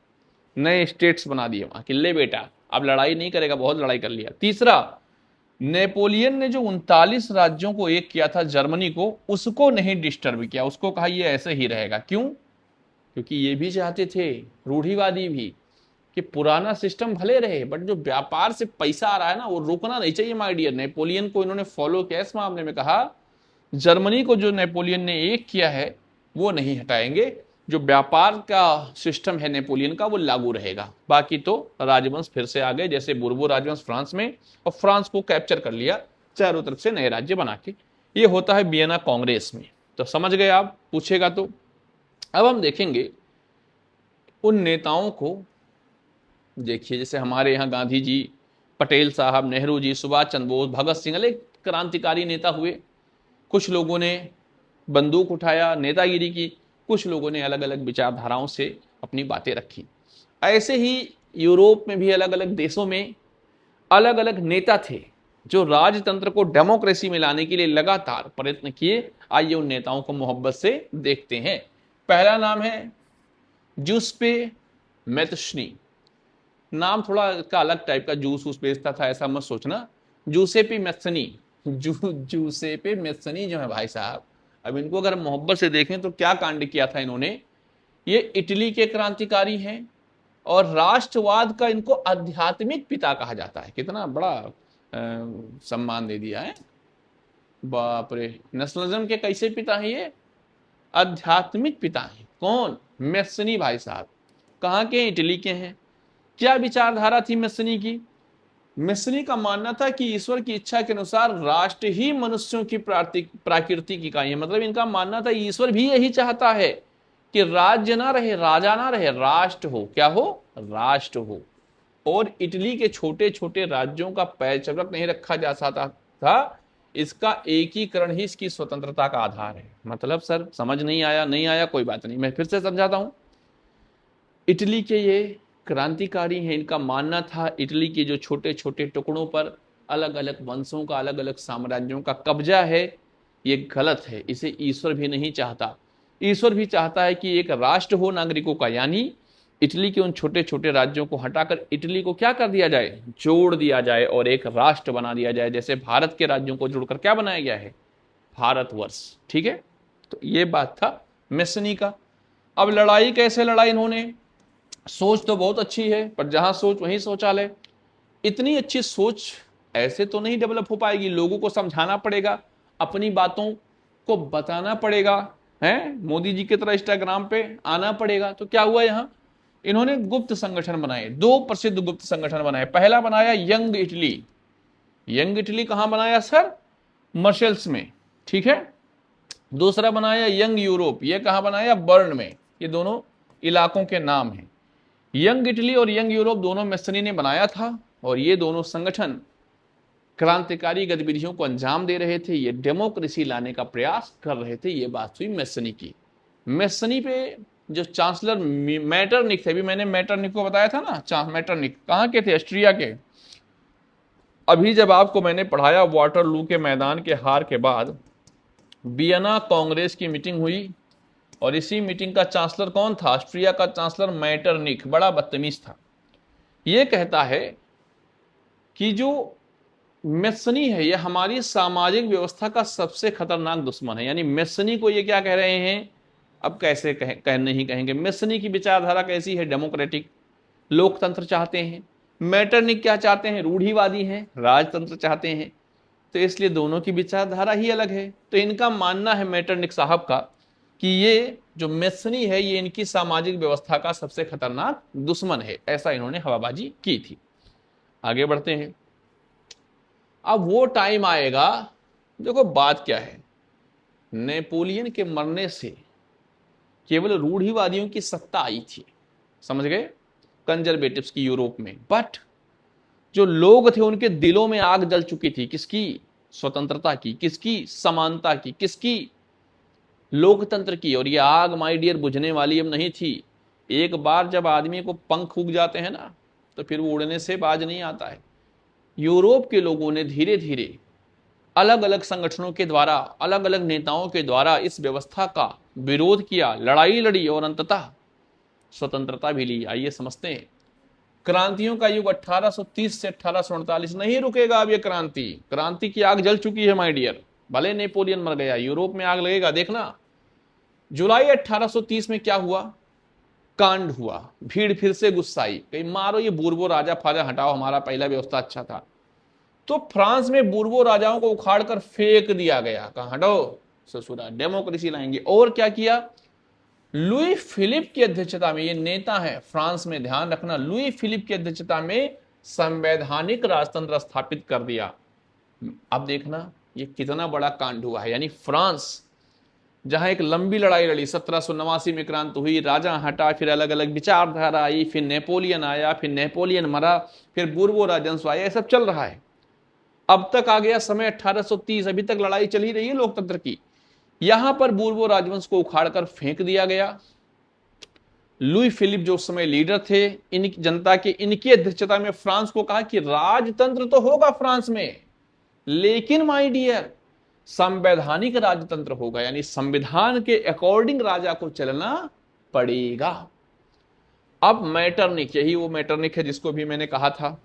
नए स्टेट्स बना दिए वहां कि ले बेटा अब लड़ाई नहीं करेगा, बहुत लड़ाई कर लिया। तीसरा, नेपोलियन ने जो 39 राज्यों को एक किया था जर्मनी को, उसको नहीं डिस्टर्ब किया, उसको कहा ये ऐसे ही रहेगा। क्यों? क्योंकि ये भी चाहते थे, रूढ़िवादी भी, कि पुराना सिस्टम भले रहे बट जो व्यापार से पैसा आ रहा है ना वो रुकना नहीं चाहिए माय डियर। नेपोलियन को इन्होंने फॉलो किया इस मामले में, कहा जर्मनी को जो नेपोलियन ने एक किया है वो नहीं हटाएंगे, जो व्यापार का सिस्टम है नेपोलियन का वो लागू रहेगा। बाकी तो राजवंश फिर से आ गए, जैसे बुर्बो राजवंश फ्रांस में, और फ्रांस को कैप्चर कर लिया चारों तरफ से नए राज्य बना के। ये होता है वियना कांग्रेस में। तो समझ गए आप, पूछेगा तो। अब हम देखेंगे उन नेताओं को। देखिए जैसे हमारे यहाँ गांधी जी, पटेल साहब, नेहरू जी, सुभाष चंद्र बोस, भगत सिंह, अनेक क्रांतिकारी नेता हुए। कुछ लोगों ने बंदूक उठाया, नेतागिरी की, कुछ लोगों ने अलग अलग विचारधाराओं से अपनी बातें रखी। ऐसे ही यूरोप में भी अलग अलग देशों में अलग अलग नेता थे जो राजतंत्र को डेमोक्रेसी में लाने के लिए लगातार प्रयत्न किए। आइए उन नेताओं को मोहब्बत से देखते हैं। पहला नाम है जूसेप्पे मैत्सनी। नाम थोड़ा इसका अलग टाइप का, जूस उस बेचता था ऐसा मत सोचना। जूसेप्पे मैत्सनी, जूसेप्पे मैत्सनी जो है भाई साहब, अब इनको अगर मोहब्बत से देखें तो क्या कांड किया था इन्होंने। ये इटली के क्रांतिकारी हैं और राष्ट्रवाद का इनको आध्यात्मिक पिता कहा जाता है। कितना बड़ा सम्मान दे दिया है, बाप रे। नेशनलिज्म के कैसे पिता हैं ये? आध्यात्मिक पिता हैं। कौन? मैत्सनी भाई साहब। कहाँ के? इटली के हैं। क्या विचारधारा थी मैत्सनी की? मैत्सनी का मानना था कि ईश्वर की इच्छा के अनुसार राष्ट्र ही मनुष्यों की प्राकृतिक इकाई है। मतलब इनका मानना था ईश्वर भी यही चाहता है कि राज्य ना रहे, राजा ना रहे, राष्ट्र हो। क्या हो? राष्ट्र हो। और इटली के छोटे छोटे राज्यों का पैचवर्क नहीं रखा जा सकता था, इसका एकीकरण ही इसकी स्वतंत्रता का आधार है। मतलब सर समझ नहीं आया? नहीं आया कोई बात नहीं, मैं फिर से समझाता हूं। इटली के ये क्रांतिकारी हैं, इनका मानना था इटली के जो छोटे छोटे टुकड़ों पर अलग अलग वंशों का, अलग अलग साम्राज्यों का कब्जा है, ये गलत है, इसे ईश्वर भी नहीं चाहता। ईश्वर भी चाहता है कि एक राष्ट्र हो नागरिकों का, यानी इटली के उन छोटे छोटे राज्यों को हटाकर इटली को क्या कर दिया जाए? जोड़ दिया जाए और एक राष्ट्र बना दिया जाए। जैसे भारत के राज्यों को जोड़कर क्या बनाया गया है? भारतवर्ष। ठीक है, तो ये बात था मैत्सनी का। अब लड़ाई कैसे लड़ाई इन्होंने? सोच तो बहुत अच्छी है पर जहां सोच वहीं शौचालय। इतनी अच्छी सोच ऐसे तो नहीं डेवलप हो पाएगी, लोगों को समझाना पड़ेगा, अपनी बातों को बताना पड़ेगा, है मोदी जी की तरह इंस्टाग्राम पे आना पड़ेगा। तो क्या हुआ यहाँ? इन्होंने गुप्त संगठन बनाए, दो प्रसिद्ध गुप्त संगठन बनाए। पहला बनाया यंग इटली। यंग इटली कहां बनाया सर? मर्शल्स में। ठीक है। दूसरा बनाया यंग यूरोप। ये कहां बनाया? बर्न में। ये दोनों इलाकों के नाम हैं। यंग इटली और यंग यूरोप दोनों मैत्सनी ने बनाया था और ये दोनों संगठन क्रांतिकारी गतिविधियों को अंजाम दे रहे थे, ये डेमोक्रेसी लाने का प्रयास कर रहे थे। ये बात हुई मैत्सनी की। मैत्सनी पे जो चांसलर मैटरनिख थे, अभी मैंने मैटरनिख को बताया था ना, मैटरनिख कहाँ के थे? ऑस्ट्रिया के। अभी जब आपको मैंने पढ़ाया वाटरलू के मैदान के हार के बाद वियना कांग्रेस की मीटिंग हुई और इसी मीटिंग का चांसलर कौन था? ऑस्ट्रिया का चांसलर मैटरनिख। बड़ा बदतमीज था। यह कहता है कि जो मैत्सनी है यह हमारी सामाजिक व्यवस्था का सबसे खतरनाक दुश्मन है। यानी मैत्सनी को ये क्या कह रहे हैं? अब कैसे नहीं कहेंगे। मैत्सनी की विचारधारा कैसी है? डेमोक्रेटिक, लोकतंत्र चाहते हैं। मैटरनिख क्या चाहते हैं? रूढ़िवादी हैं, राजतंत्र चाहते हैं। तो इसलिए दोनों की विचारधारा ही अलग है। तो इनका मानना है मैटरनिख साहब का कि ये जो मैत्सनी है ये इनकी सामाजिक व्यवस्था का सबसे खतरनाक दुश्मन है। ऐसा इन्होंने हवाबाजी की थी। आगे बढ़ते हैं। अब वो टाइम आएगा देखो बात क्या है, नेपोलियन के मरने से केवल रूढ़िवादियों की सत्ता आई थी, समझ गए, कंजर्वेटिव्स की यूरोप में, बट जो लोग थे उनके दिलों में आग जल चुकी थी, किसकी, स्वतंत्रता की, किसकी, समानता की, किसकी, लोकतंत्र की। और ये आग माय डियर बुझने वाली अब नहीं थी। एक बार जब आदमी को पंख उग जाते हैं ना, तो फिर वो उड़ने से बाज नहीं आता है। यूरोप के लोगों ने धीरे धीरे अलग अलग संगठनों के द्वारा, अलग अलग नेताओं के द्वारा इस व्यवस्था का विरोध किया, लड़ाई लड़ी और अंततः स्वतंत्रता भी ली। आइए समझते हैं। क्रांतियों का युग 1830 से 1848 नहीं रुकेगा। अब ये क्रांति, क्रांति की आग जल चुकी है माय डियर। भले नेपोलियन मर गया, यूरोप में आग लगेगा, देखना। जुलाई 1830 में क्या हुआ, कांड हुआ, भीड़ फिर से गुस्साई, कहीं मारो ये बूर्बो राजा फाजा हटाओ, हमारा पहला व्यवस्था अच्छा था। तो फ्रांस में बूर्बो राजाओं को उखाड़कर फेंक दिया गया, कहा हटो ससुरा, डेमोक्रेसी लाएंगे। और क्या किया, लुई फिलिप की अध्यक्षता में, ये नेता है फ्रांस में, ध्यान रखना, लुई फिलिप की अध्यक्षता में संवैधानिक राजतंत्र स्थापित कर दिया। अब देखना ये कितना बड़ा कांड हुआ है। यानी फ्रांस जहां एक लंबी लड़ाई लड़ी, 1789 में क्रांति हुई, राजा हटा, फिर अलग अलग विचारधारा आई, फिर नेपोलियन आया, फिर नेपोलियन मरा, फिर बूर्बो राजवंश आया, ये सब चल रहा है। अब तक आ गया समय 1830, अभी तक लड़ाई चल ही रही है लोकतंत्र की। यहां पर बूर्बो राजवंश को उखाड़कर फेंक दिया गया। लुई फिलिप जो उस समय लीडर थे इन जनता के, इनकी अध्यक्षता में फ्रांस को कहा कि राजतंत्र तो होगा फ्रांस में, लेकिन माय डियर संवैधानिक राजतंत्र होगा, यानी संविधान के अकॉर्डिंग राजा को चलना पड़ेगा। अब मैटरनिक, यही वो मैटरनिक है जिसको भी मैंने कहा था,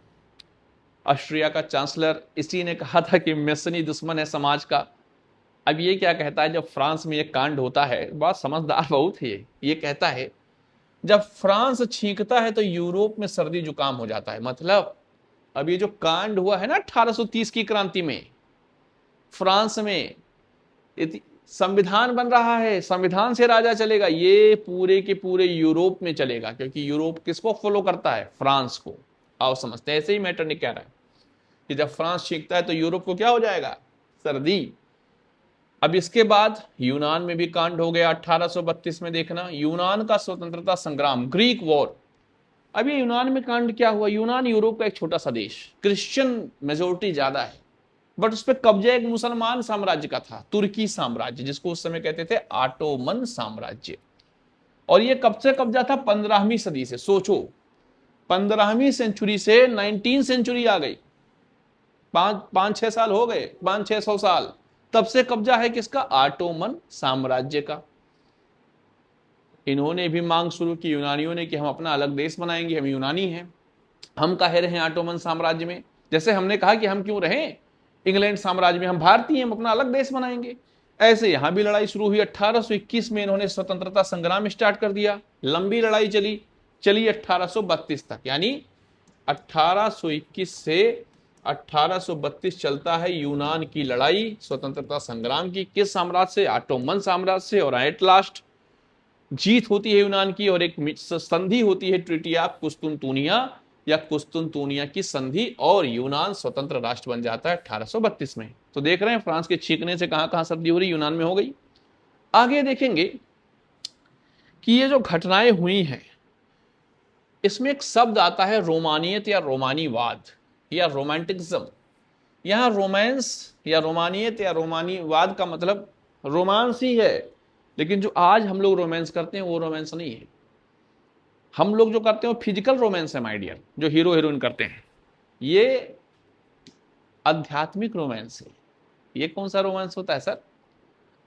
ऑस्ट्रिया का चांसलर, इसी ने कहा था कि मेसनी दुश्मन है समाज का। अब ये क्या कहता है, जब फ्रांस में ये कांड होता है, बात समझदार बहुत है, ये कहता है जब फ्रांस छींकता है तो यूरोप में सर्दी जुकाम हो जाता है। मतलब अब ये जो कांड हुआ है ना 1830 की क्रांति में, फ्रांस में संविधान बन रहा है, संविधान से राजा चलेगा, ये पूरे के पूरे यूरोप में चलेगा, क्योंकि यूरोप किसको फॉलो करता है, फ्रांस को। आओ समझते हैं। ऐसे ही मैटर नहीं कह रहा है कि जब फ्रांस छींकता है तो यूरोप को क्या हो जाएगा, सर्दी। अब इसके बाद यूनान में भी कांड हो गया 1832 में, देखना, यूनान का स्वतंत्रता संग्राम, ग्रीक वॉर। अब ये यूनान में कांड क्या हुआ, यूनान यूरोप का एक छोटा सा देश, क्रिश्चियन मेजोरिटी ज्यादा है, बट उस पर कब्जा एक मुसलमान साम्राज्य का था, तुर्की साम्राज्य, जिसको उस समय कहते थे ऑटोमन साम्राज्य। और ये कब से कब्जा था, 15वीं सदी से। सोचो 15वीं सेंचुरी से 19 सेंचुरी आ गई, 5-6 साल हो गए, 500-600 साल, तब से कब्जा है किसका, ऑटोमन साम्राज्य का। इन्होंने भी मांग शुरू की, यूनानियों ने, कि हम अपना अलग देश बनाएंगे, हम यूनानी हैं, हम काहे रहे ऑटोमन साम्राज्य में। जैसे हमने कहा कि हम क्यों रहें इंग्लैंड साम्राज्य में, हम भारतीय, हम अपना अलग देश बनाएंगे। ऐसे यहां भी लड़ाई शुरू हुई। 1821 में इन्होंने स्वतंत्रता संग्राम स्टार्ट कर दिया, लंबी लड़ाई चली 1832 तक, यानी 1821 से 1832 चलता है यूनान की लड़ाई, स्वतंत्रता संग्राम की। किस साम्राज्य से, ऑटोमन साम्राज्य से। और एट लास्ट जीत होती है यूनान की, और एक संधि होती है, ट्रीटी ऑफ कुस्तुनतुनिया या कुस्तुनतुनिया की संधि, और यूनान स्वतंत्र राष्ट्र बन जाता है 1832 में। तो देख रहे हैं फ्रांस के छींकने से कहां कहां सर्दी हो रही, यूनान में हो गई। आगे देखेंगे कि ये जो घटनाएं हुई हैं, इसमें एक शब्द आता है रोमानियत या रोमानीवाद या रोमांटिज्म। यहां रोमांस या रोमानियत या रोमानीवाद का मतलब रोमांस ही है, लेकिन जो आज हम लोग रोमांस करते हैं वो रोमांस नहीं है। हम लोग जो करते हैं वो फिजिकल रोमांस है माय डियर, जो हीरो हीरोइन करते हैं, ये आध्यात्मिक रोमांस है। ये कौन सा रोमांस होता है सर,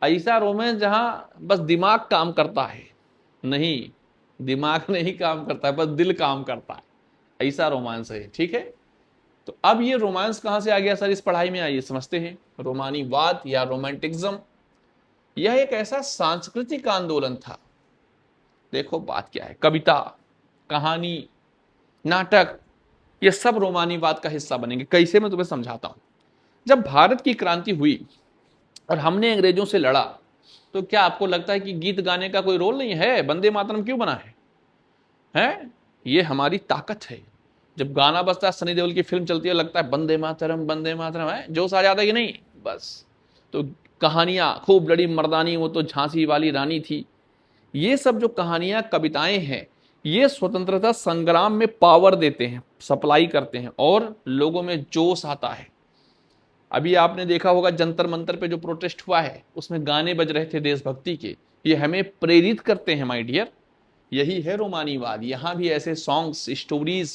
ऐसा रोमांस जहां बस दिमाग काम करता है, नहीं, दिमाग नहीं काम करता है, बस दिल काम करता है, ऐसा रोमांस है, ठीक है। तो अब ये रोमांस कहां से आ गया सर इस पढ़ाई में, आइए समझते हैं। रोमानीवाद या रोमांटिज्म, यह एक ऐसा सांस्कृतिक आंदोलन था। देखो बात क्या है, कविता, कहानी, नाटक, ये सब रोमानीवाद का हिस्सा बनेंगे। कैसे, मैं तुम्हें समझाता हूं। जब भारत की क्रांति हुई और हमने अंग्रेजों से लड़ा, तो क्या आपको लगता है कि गीत गाने का कोई रोल नहीं है, वंदे मातरम क्यों बना है? ये हमारी ताकत है। जब गाना बजता है, सनी देओल की फिल्म चलती है, लगता है वंदे मातरम है, जोश आ जाता है कि नहीं, बस तो कहानियां खूब लड़ी मर्दानी, वो तो झांसी वाली रानी थी। ये सब जो कहानियां कविताएं हैं, ये स्वतंत्रता संग्राम में पावर देते हैं, सप्लाई करते हैं और लोगों में जोश आता है। अभी आपने देखा होगा जंतर मंतर पे जो प्रोटेस्ट हुआ है, उसमें गाने बज रहे थे देशभक्ति के, ये हमें प्रेरित करते हैं माय डियर। यही है रोमानीवाद। यहां भी ऐसे सॉन्ग्स, स्टोरीज,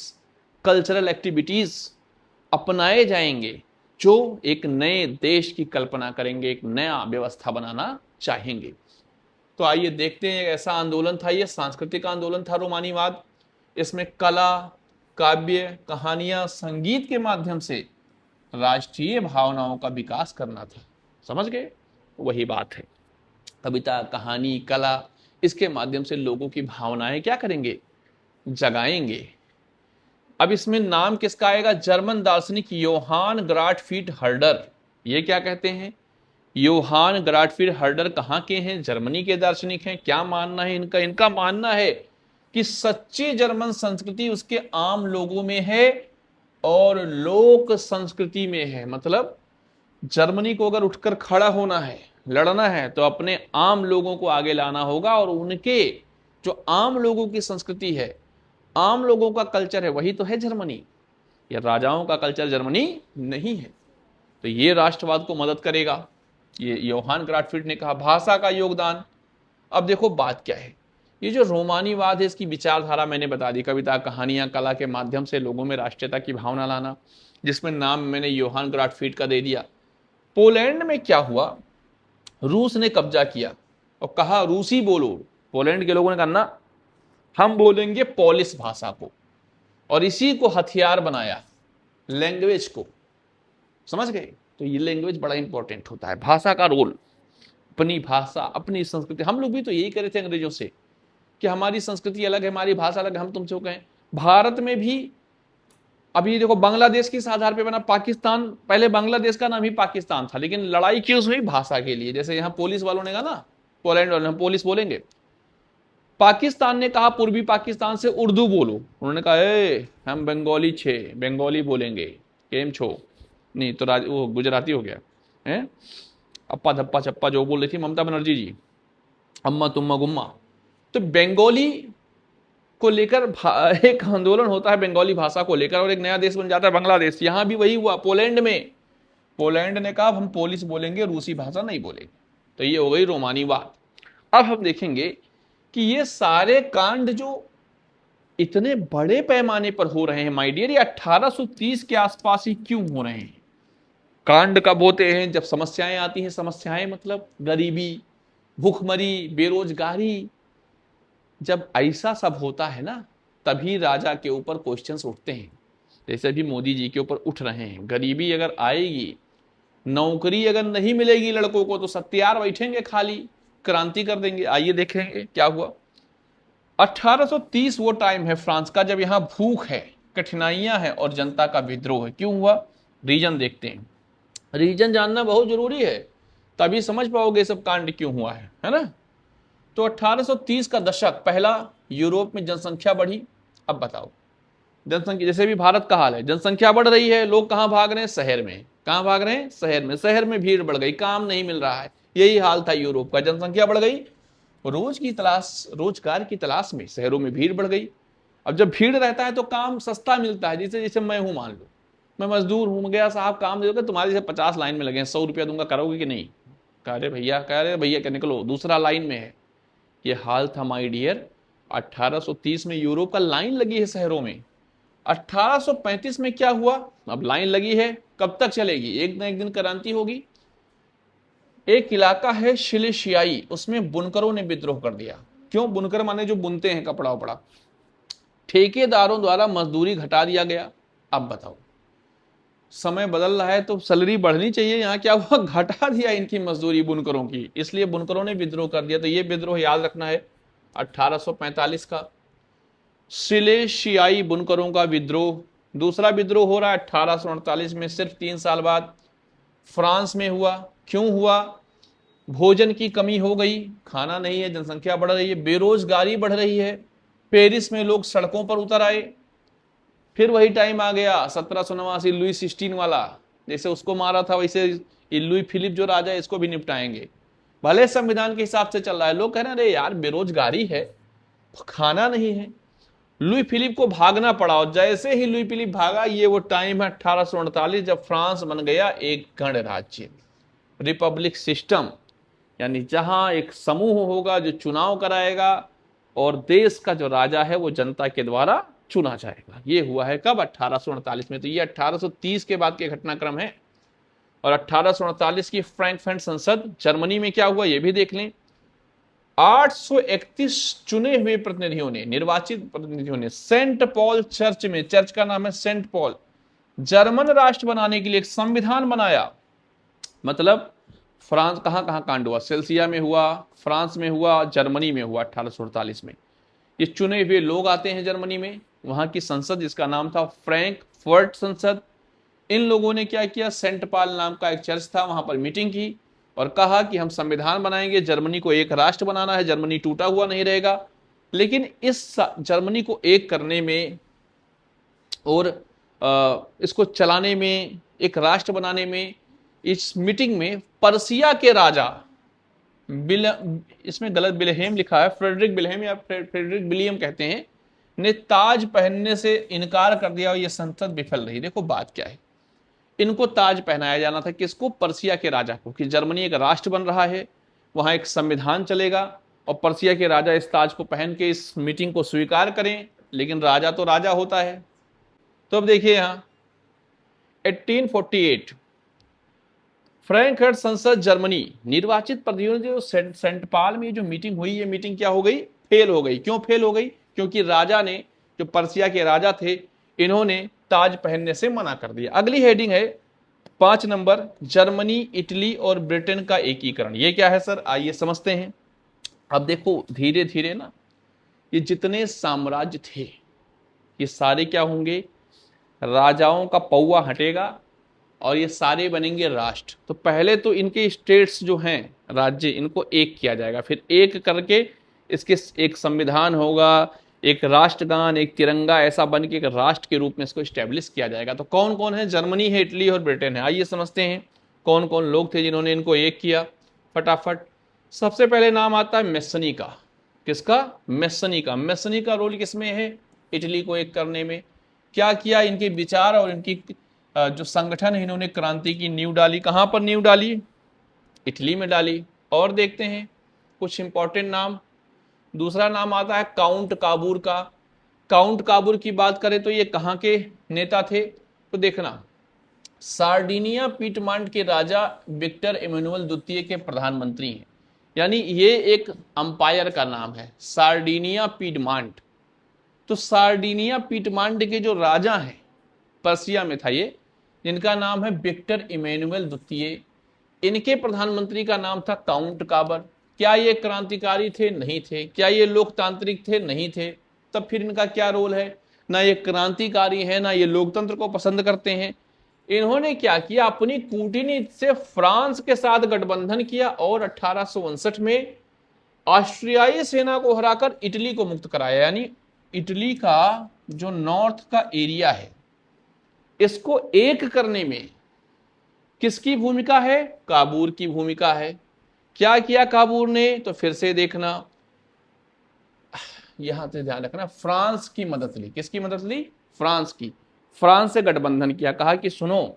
कल्चरल एक्टिविटीज अपनाए जाएंगे जो एक नए देश की कल्पना करेंगे, एक नया व्यवस्था बनाना चाहेंगे। तो आइए देखते हैं, एक ऐसा आंदोलन था, ये सांस्कृतिक आंदोलन था रोमानीवाद। इसमें कला, काव्य, कहानियां, संगीत के माध्यम से राष्ट्रीय भावनाओं का विकास करना था। समझ गए? वही बात है, कविता, कहानी, कला, इसके माध्यम से लोगों की भावनाएं क्या करेंगे? जगाएंगे। अब इसमें नाम किसका आएगा? जर्मन दार्शनिक योहान ग्राटफीट हर्डर। ये क्या कहते हैं? योहान ग्राटफीट हर्डर कहाँ के हैं? जर्मनी के दार्शनिक हैं। क्या मानना है इनका? इनका मानना है कि सच्ची जर्मन संस्कृति उसके आम लोगों में है और लोक संस्कृति में है। मतलब जर्मनी को अगर उठकर खड़ा होना है, लड़ना है, तो अपने आम लोगों को आगे लाना होगा और उनके जो आम लोगों की संस्कृति है, आम लोगों का कल्चर है, वही तो है जर्मनी। या राजाओं का कल्चर जर्मनी नहीं है। तो ये राष्ट्रवाद को मदद करेगा। ये योहान ग्राटफीट ने कहा। भाषा का योगदान। अब देखो बात क्या है, ये जो रोमानीवाद है, इसकी विचारधारा मैंने बता दी, कविता, कहानियां, कला के माध्यम से लोगों में राष्ट्रीयता की भावना लाना, जिसमें नाम मैंने योहान ग्राटफीट का दे दिया। पोलैंड में क्या हुआ? रूस ने कब्जा किया और कहा रूसी बोलो। पोलैंड के लोगों ने कहा ना, हम बोलेंगे पोलिश भाषा को, और इसी को हथियार बनाया, लैंग्वेज को। समझ गए? तो ये लैंग्वेज बड़ा इंपॉर्टेंट होता है, भाषा का रोल। अपनी भाषा, अपनी संस्कृति। हम लोग भी तो यही करे थे अंग्रेजों से कि हमारी संस्कृति अलग है, हमारी भाषा अलग है, हम तुमसे कहें। भारत में भी अभी देखो, बांग्लादेश किस आधार पे बना? पाकिस्तान। पहले बांग्लादेश का नाम ही पाकिस्तान था, लेकिन लड़ाई क्यों हुई? भाषा के लिए। जैसे यहाँ पुलिस वालों ने कहा ना, पोलैंड वालों, हम पुलिस बोलेंगे। पाकिस्तान ने कहा पूर्वी पाकिस्तान से उर्दू बोलो, उन्होंने कहा हम बंगाली छे, बंगाली बोलेंगे, केम छो नहीं तो वो गुजराती हो गया है। अप्पा धप्पा चप्पा जो बोल रही थी ममता बनर्जी जी, अम्मा तुम्मा गुम्मा। तो बंगाली को लेकर एक आंदोलन होता है, बंगाली भाषा को लेकर, और एक नया देश बन जाता है बांग्लादेश। यहां भी वही हुआ पोलैंड में। पोलैंड ने कहा हम पोलिश बोलेंगे, रूसी भाषा नहीं बोलेंगे। तो ये हो गई रोमानीवाद। अब हम देखेंगे कि ये सारे कांड जो इतने बड़े पैमाने पर हो रहे हैं माय डियर, ये 1830 के आसपास ही क्यों हो रहे हैं? कांड कब होते हैं? जब समस्याएं आती हैं। समस्याएं मतलब गरीबी, भूखमरी, बेरोजगारी। जब ऐसा सब होता है ना, तभी राजा के ऊपर क्वेश्चंस उठते हैं, जैसे भी मोदी जी के ऊपर उठ रहे हैं। गरीबी अगर आएगी, नौकरी अगर नहीं मिलेगी लड़कों को, तो सत्यार बैठेंगे खाली, क्रांति कर देंगे। आइए देखेंगे क्या हुआ। 1830 वो टाइम है फ्रांस का, जब यहां भूख है, कठिनाइयां हैं और जनता का विद्रोह है। क्यों हुआ? रीजन देखते हैं। रीजन जानना बहुत जरूरी है, तभी समझ पाओगे सब कांड क्यों हुआ है ना। तो 1830 का दशक, पहला यूरोप में जनसंख्या बढ़ी। अब बताओ, जनसंख्या, जैसे भी भारत का हाल है, जनसंख्या बढ़ रही है, लोग कहां भाग रहे हैं? शहर में। कहां भाग रहे हैं? शहर में। शहर में भीड़ बढ़ गई, काम नहीं मिल रहा है। यही हाल था यूरोप का, जनसंख्या बढ़ गई, रोजगार की तलाश में शहरों में भीड़ बढ़ गई। अब जब भीड़ रहता है तो काम सस्ता मिलता है। जैसे मैं हूं, मान लो मैं मजदूर हूं, गया साहब काम दे दोगे, तुम्हारे जैसे 50 लाइन में लगे हैं, 100 रुपया दूंगा, करोगे कि नहीं? कह रहे भैया क्या निकलो, दूसरा लाइन में है। ये हाल था माय डियर 1830 में। यूरोप का लाइन लगी है शहरों में। 1835 में क्या हुआ? अब लाइन लगी है, कब तक चलेगी? एक न एक दिन क्रांति होगी। एक इलाका है शिलेशियाई, उसमें बुनकरों ने विद्रोह कर दिया। क्यों? बुनकर माने जो बुनते हैं कपड़ा वपड़ा। ठेकेदारों द्वारा मजदूरी घटा दिया गया। अब बताओ, समय बदल रहा है तो सैलरी बढ़नी चाहिए, यहाँ क्या हुआ? घटा दिया इनकी मजदूरी बुनकरों की, इसलिए बुनकरों ने विद्रोह कर दिया। तो ये विद्रोह याद रखना है 1845 का, सिलेशियाई बुनकरों का विद्रोह। दूसरा विद्रोह हो रहा है 1848 में, सिर्फ 3 साल बाद फ्रांस में हुआ। क्यों हुआ? भोजन की कमी हो गई, खाना नहीं है, जनसंख्या बढ़ रही है, बेरोजगारी बढ़ रही है। पेरिस में लोग सड़कों पर उतर आए। फिर वही टाइम आ गया 1789 लुई 16 वाला, जैसे उसको मारा था वैसे ये लुई फिलिप जो राजा है इसको भी निपटाएंगे। भले संविधान के हिसाब से चल रहा है, लोग कह रहे हैं अरे यार बेरोजगारी है, खाना नहीं है। लुई फिलिप को भागना पड़ा, और जैसे ही लुई फिलिप भागा, ये वो टाइम है 1848 जब फ्रांस बन गया एक गणराज्य, रिपब्लिक सिस्टम, यानी जहां एक समूह होगा जो चुनाव कराएगा और देश का जो राजा है वो जनता के द्वारा चुना जाएगा। ये हुआ है कब? 1848 में। तो ये 1830 के बाद के घटनाक्रम है। और 1848 की फ्रैंकफर्ट संसद जर्मनी में क्या हुआ ये भी देख लें। 831 चुने हुए प्रतिनिधियों ने, निर्वाचित प्रतिनिधियों ने सेंट पॉल चर्च में, चर्च का नाम है सेंट पॉल, जर्मन राष्ट्र बनाने के लिए एक संविधान बनाया। मतलब फ्रांस, कहां कांड हुआ? सेल्सिया में हुआ, फ्रांस में हुआ, जर्मनी में हुआ 1848 में। ये चुने हुए लोग आते हैं जर्मनी में, वहां की संसद जिसका नाम था फ्रैंकफर्ट संसद। इन लोगों ने क्या किया? सेंट पॉल नाम का एक चर्च था, वहां पर मीटिंग की और कहा कि हम संविधान बनाएंगे, जर्मनी को एक राष्ट्र बनाना है, जर्मनी टूटा हुआ नहीं रहेगा। लेकिन इस जर्मनी को एक करने में और इसको चलाने में, एक राष्ट्र बनाने में, इस मीटिंग में पर्सिया के राजा इसमें गलत विल्हेम लिखा है, फ्रेडरिक विल्हेम या फ्रेडरिक विलियम कहते हैं, ने ताज पहनने से इनकार कर दिया और यह संसद विफल रही। देखो बात क्या है, इनको ताज पहनाया जाना था, किसको? पर्सिया के राजा को, कि जर्मनी एक राष्ट्र बन रहा है, वहां एक संविधान चलेगा और पर्सिया के राजा इस ताज को पहन के इस मीटिंग को स्वीकार करें। लेकिन राजा तो राजा होता है। तो अब देखिए यहां 1848 फ्रैंकफर्ट संसद जर्मनी, निर्वाचित प्रतिनिधियों जो सेंट पॉल में जो मीटिंग हुई, ये मीटिंग क्या हो गई? फेल हो गई। क्यों फेल हो गई? क्योंकि राजा ने, जो पर्सिया के राजा थे, इन्होंने ताज पहनने से मना कर दिया। अगली हेडिंग है 5 नंबर, जर्मनी, इटली और ब्रिटेन का एकीकरण। ये क्या है सर? आइए समझते हैं। अब देखो धीरे धीरे ना ये जितने साम्राज्य थे ये सारे क्या होंगे? राजाओं का पौवा हटेगा और ये सारे बनेंगे राष्ट्र। तो पहले तो इनके स्टेट्स जो हैं, राज्य, इनको एक किया जाएगा, फिर एक करके इसके एक संविधान होगा, एक राष्ट्रगान, एक तिरंगा, ऐसा बन के एक राष्ट्र के रूप में इसको स्टैब्लिश किया जाएगा। तो कौन कौन है? जर्मनी है, इटली और ब्रिटेन है। आइए समझते हैं कौन कौन लोग थे जिन्होंने इनको एक किया फटाफट। सबसे पहले नाम आता है मेसनी का। किसका? मेसनी का। मेसनी का रोल किसमें है? इटली को एक करने में। क्या किया? इनके विचार और इनकी जो संगठन है, इन्होंने क्रांति की नींव डाली। कहां पर नींव डाली? इटली में डाली। और देखते हैं कुछ इंपॉर्टेंट नाम। दूसरा नाम आता है काउंट काबूर का। काउंट काबूर की बात करें तो ये कहां के नेता थे? तो देखना, सार्डिनिया पीटमांट के राजा विक्टर इमैनुअल द्वितीय के प्रधानमंत्री हैं। यानी ये एक अंपायर का नाम है, सार्डिनिया पीटमांट। तो सार्डिनिया पीटमांट के जो राजा हैं, पर्सिया में था ये, जिनका नाम है विक्टर इमैनुअल द्वितीय, इनके प्रधानमंत्री का नाम था काउंट काबर। क्या ये क्रांतिकारी थे? नहीं थे। क्या ये लोकतांत्रिक थे? नहीं थे। तब फिर इनका क्या रोल है? ना ये क्रांतिकारी है, ना ये लोकतंत्र को पसंद करते हैं। इन्होंने क्या किया? अपनी कूटनीति से फ्रांस के साथ गठबंधन किया और 1859 में ऑस्ट्रियाई सेना को हराकर इटली को मुक्त कराया। यानी इटली का जो नॉर्थ का एरिया है, इसको एक करने में किसकी भूमिका है? काबूर की भूमिका है। क्या किया काबूर ने? तो फिर से देखना, यहां से ध्यान रखना, फ्रांस की मदद ली। किसकी मदद ली? फ्रांस की। फ्रांस से गठबंधन किया, कहा कि सुनो,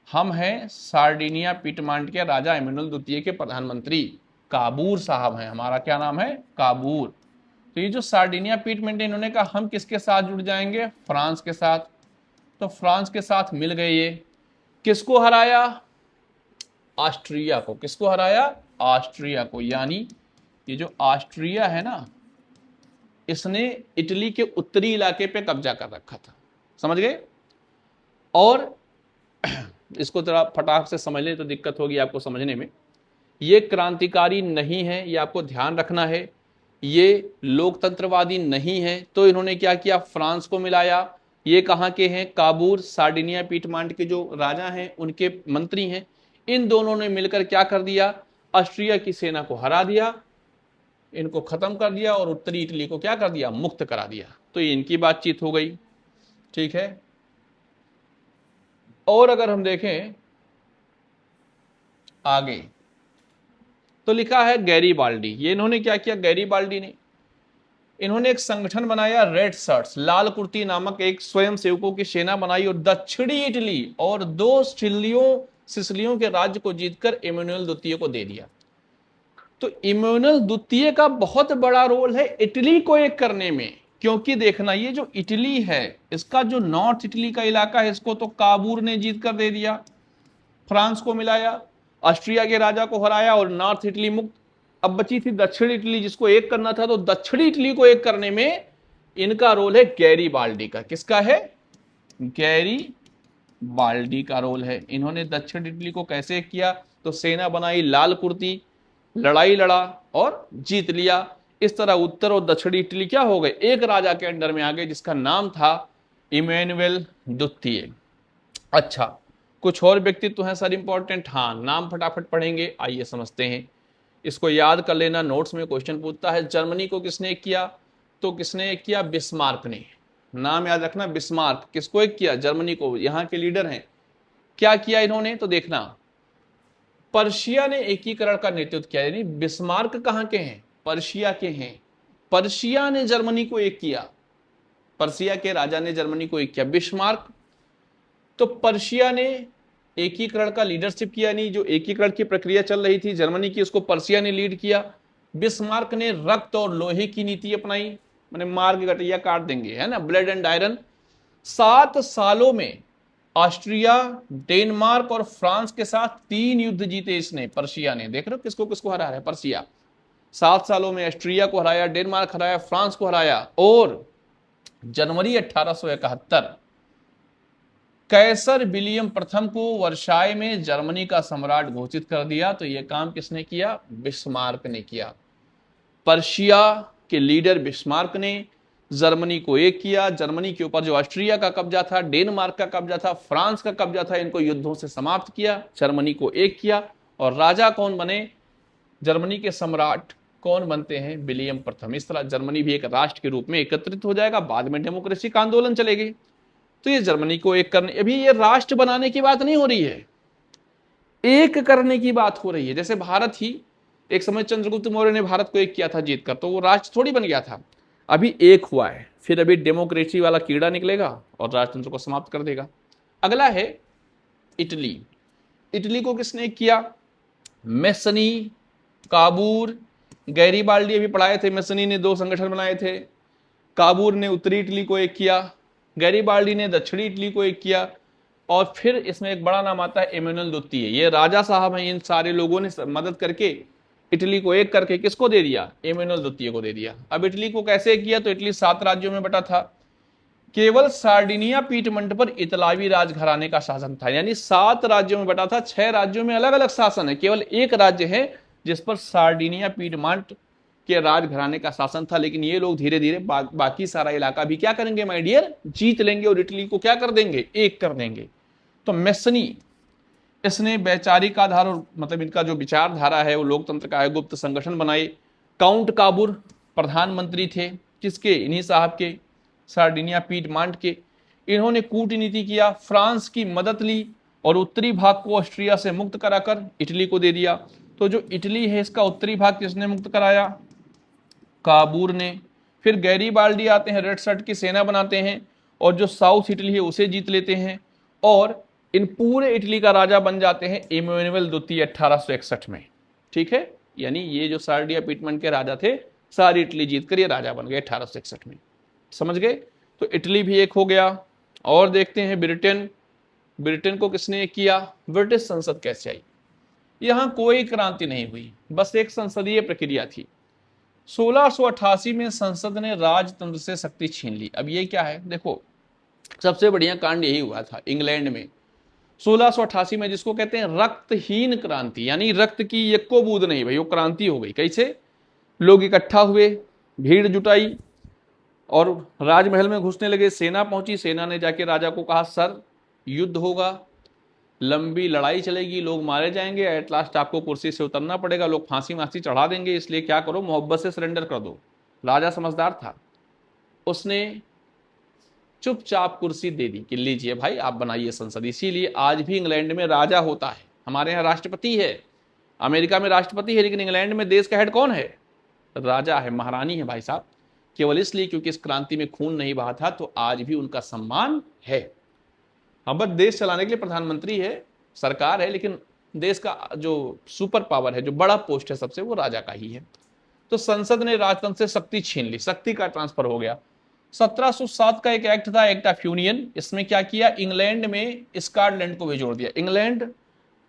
हम हैं सार्डिनिया पीटमांट के राजा इमैनुअल द्वितीय के प्रधानमंत्री, काबूर साहब हैं, हमारा क्या नाम है? काबूर। तो ये जो सार्डिनिया पीटमांट, इन्होंने कहा हम किसके साथ जुड़ जाएंगे? फ्रांस के साथ। तो फ्रांस के साथ मिल गए ये। किसको हराया? ऑस्ट्रिया को। किसको हराया? ऑस्ट्रिया को। यानी ये जो ऑस्ट्रिया है ना, इसने इटली के उत्तरी इलाके पे कब्जा कर रखा था। समझ गए? और इसको थोड़ा फटाक से समझ ले तो दिक्कत होगी आपको समझने में। ये क्रांतिकारी नहीं है, ये आपको ध्यान रखना है। ये लोकतंत्रवादी नहीं है। तो इन्होंने क्या किया? फ्रांस को मिलाया। ये कहाँ के हैं? काबूर, सार्डिनिया पीटमांट के जो राजा हैं उनके मंत्री हैं। इन दोनों ने मिलकर क्या कर दिया? ऑस्ट्रिया की सेना को हरा दिया, इनको खत्म कर दिया और उत्तरी इटली को क्या कर दिया? मुक्त करा दिया। तो ये इनकी बातचीत हो गई। ठीक है। और अगर हम देखें आगे। तो लिखा है गैरीबाल्डी। ये इन्होंने क्या किया, गैरीबाल्डी ने, इन्होंने एक संगठन बनाया रेड शर्ट्स, लाल कुर्ती नामक एक स्वयं सेवकों की सेना बनाई और दक्षिणी इटली और 2 सिसिलियों के राज्य को जीतकर इमैनुअल द्वितीय को दे दिया। तो इमैनुअल द्वितीय का बहुत बड़ा रोल है इटली को एक करने में, क्योंकि देखना ये जो इटली है, इसका जो नॉर्थ इटली का इलाका है, इसको तो काबूर ने जीत कर दे दिया, फ्रांस को मिलाया, ऑस्ट्रिया के राजा को हराया और नॉर्थ इटली मुक्त। अब बची थी दक्षिण इटली, जिसको एक करना था। तो दक्षिणी इटली को एक करने में इनका रोल है गैरीबाल्डी का। किसका है, गैरीबाल्डी का रोल है। इन्होंने दक्षिण इटली को कैसे किया, तो सेना बनाई, लाल कुर्ती, लड़ाई लड़ा और जीत लिया। इस तरह उत्तर और दक्षिणी इटली क्या हो गए, एक राजा के अंडर में आ गए, जिसका नाम था इमैनुअल द्वितीय। अच्छा, कुछ और व्यक्तित्व हैं सर इंपॉर्टेंट, हाँ नाम फटाफट पढ़ेंगे, आइए समझते हैं। इसको याद कर लेना, नोट्स में क्वेश्चन पूछता है। जर्मनी को किसने किया, तो किसने किया, बिस्मार्क ने। नाम याद रखना, बिस्मार्क। किसको एक किया, जर्मनी को। यहाँ के लीडर हैं। क्या किया इन्होंने, तो देखना, पर्शिया ने एकीकरण का नेतृत्व किया। यानी बिस्मार्क कहाँ के हैं, पर्शिया के हैं। पर्शिया ने जर्मनी को एक किया, पर्शिया के राजा ने जर्मनी को एक किया, बिस्मार्क। तो पर्शिया ने एकीकरण का लीडरशिप किया, नहीं जो एकीकरण की प्रक्रिया चल रही थी जर्मनी की, उसको पर्शिया ने लीड किया। बिस्मार्क ने रक्त और लोहे की नीति अपनाई, मैंने मार के गटैया काट देंगे, है ना, ब्लेड एंड आयरन। 7 सालों में ऑस्ट्रिया, डेनमार्क और फ्रांस के साथ 3 युद्ध जीते इसने, पर्शिया ने। देख रहे हो किसको किसको हरा रहा है, पर्शिया। 7 सालों में ऑस्ट्रिया को हराया, डेनमार्क हराया, फ्रांस को हराया। और जनवरी 1871 कैसर विलियम प्रथम को वर्साय में जर्मनी का सम्राट घोषित कर दिया। तो यह काम किसने किया, बिस्मार्क ने किया। पर्शिया के लीडर बिस्मार्क ने जर्मनी को एक किया। जर्मनी के ऊपर जो ऑस्ट्रिया का कब्जा था, डेनमार्क का कब्जा था, फ्रांस का कब्जा था, इनको युद्धों से समाप्त किया, जर्मनी को एक किया। और राजा कौन बने, जर्मनी के सम्राट कौन बनते हैं, विलियम प्रथम। इस तरह जर्मनी भी एक राष्ट्र के रूप में एकत्रित हो जाएगा। बाद में डेमोक्रेसी का आंदोलन चलेगी। तो ये जर्मनी को एक करने, अभी ये राष्ट्र बनाने की बात नहीं हो रही है, एक करने की बात हो रही है। जैसे भारत ही एक समय चंद्रगुप्त मौर्य ने भारत को एक किया था जीतकर, तो वो राष्ट्र थोड़ी बन गया था, अभी एक हुआ है। फिर अभी डेमोक्रेसी वाला कीड़ा निकलेगा और राजतंत्र को समाप्त कर देगा। अगला है इटली। इटली को किसने किया, मेसनी, काबूर, गैरीबाल्डी अभी पढ़ाए थे। मेसनी ने 2 संगठन बनाए थे, काबूर ने उत्तरी इटली को एक किया, गैरीबाल्डी ने दक्षिणी इटली को एक किया। और फिर इसमें एक बड़ा नाम आता है इमैनुअल द्वितीय। ये राजा साहब हैं, इन सारे लोगों ने मदद करके इटली को एक करके किसको दे दिया, इमैनुअल द्वितीय को दे दिया। अब इटली को कैसे किया, तो इटली 7 राज्यों में बटा था। केवल सार्डिनिया पीठमंड पर इतालवी राजघराने का शासन था। यानी 7 राज्यों में बटा था, 6 राज्यों में अलग अलग शासन है, केवल एक राज्य है जिस पर सार्डिनिया पीठमंड के राजघराने का शासन था। लेकिन ये लोग धीरे धीरे बाकी सारा इलाका भी क्या करेंगे माय डियर, जीत लेंगे और इटली को क्या कर देंगे, एक कर देंगे। तो मेसनी, इसने वैचारिक आधार और मतलब इनका जो विचारधारा है वो लोकतंत्र का है, गुप्त संगठन बनाए। काउंट काबूर प्रधानमंत्री थे, किसके, इन्हीं साहब के, सार्डिनिया पीठमंड के। इन्होंने कूटनीति किया, फ्रांस की मदद ली और उत्तरी भाग को ऑस्ट्रिया से मुक्त कराकर इटली को दे दिया। तो जो इटली है इसका उत्तरी भाग किसने मुक्त कराया, काबूर ने। फिर गैरीबाल्डी आते हैं, रेड शर्ट की सेना बनाते हैं और जो साउथ इटली है उसे जीत लेते हैं और इन पूरे इटली का राजा बन जाते हैं इमैनुअल द्वितीय 1861 में। ठीक है, यानी ये जो सार्डिया पीठमंड के राजा थे, सारी इटली जीतकर ये राजा बन गए 1861 में। समझ गए, तो इटली भी एक हो गया। और देखते हैं ब्रिटेन। ब्रिटेन को किसने किया, ब्रिटिश संसद कैसे आई। यहां कोई क्रांति नहीं हुई, बस एक संसदीय प्रक्रिया थी। 1688 में संसद ने राजतंत्र से शक्ति छीन ली। अब ये क्या है, देखो सबसे बढ़िया कांड यही हुआ था इंग्लैंड में 1688 में, जिसको कहते हैं रक्तहीन क्रांति। यानी रक्त की एको बूंद नहीं भाई, वो क्रांति हो गई। कैसे, लोग इकट्ठा हुए, भीड़ जुटाई और राजमहल में घुसने लगे। सेना पहुंची, सेना ने जाके राजा को कहा सर युद्ध होगा, लंबी लड़ाई चलेगी, लोग मारे जाएंगे, एट लास्ट आपको कुर्सी से उतरना पड़ेगा, लोग फांसी मांसी चढ़ा देंगे, इसलिए क्या करो मोहब्बत से सरेंडर कर दो। राजा समझदार था, उसने चुपचाप कुर्सी दे दी कि लीजिए भाई आप बनाइए संसद। इसीलिए आज भी इंग्लैंड में राजा होता है, हमारे यहाँ राष्ट्रपति है, अमेरिका में राष्ट्रपति है, लेकिन इंग्लैंड में देश का हेड कौन है? राजा है, महारानी है भाई साहब। केवल इसलिए क्योंकि इस क्रांति में खून नहीं बहा था, तो आज भी उनका सम्मान है। हाँ, बस देश चलाने के लिए प्रधानमंत्री है, सरकार है, लेकिन देश का जो सुपर पावर है, जो बड़ा पोस्ट है सबसे, वो राजा का ही है। तो संसद ने राजतंत्र से शक्ति छीन ली, शक्ति का ट्रांसफर हो गया। 1707 का एक एक्ट था, एक्ट ऑफ यूनियन। इसमें क्या किया? इंग्लैंड में स्कॉटलैंड को भी जोड़ दिया। इंग्लैंड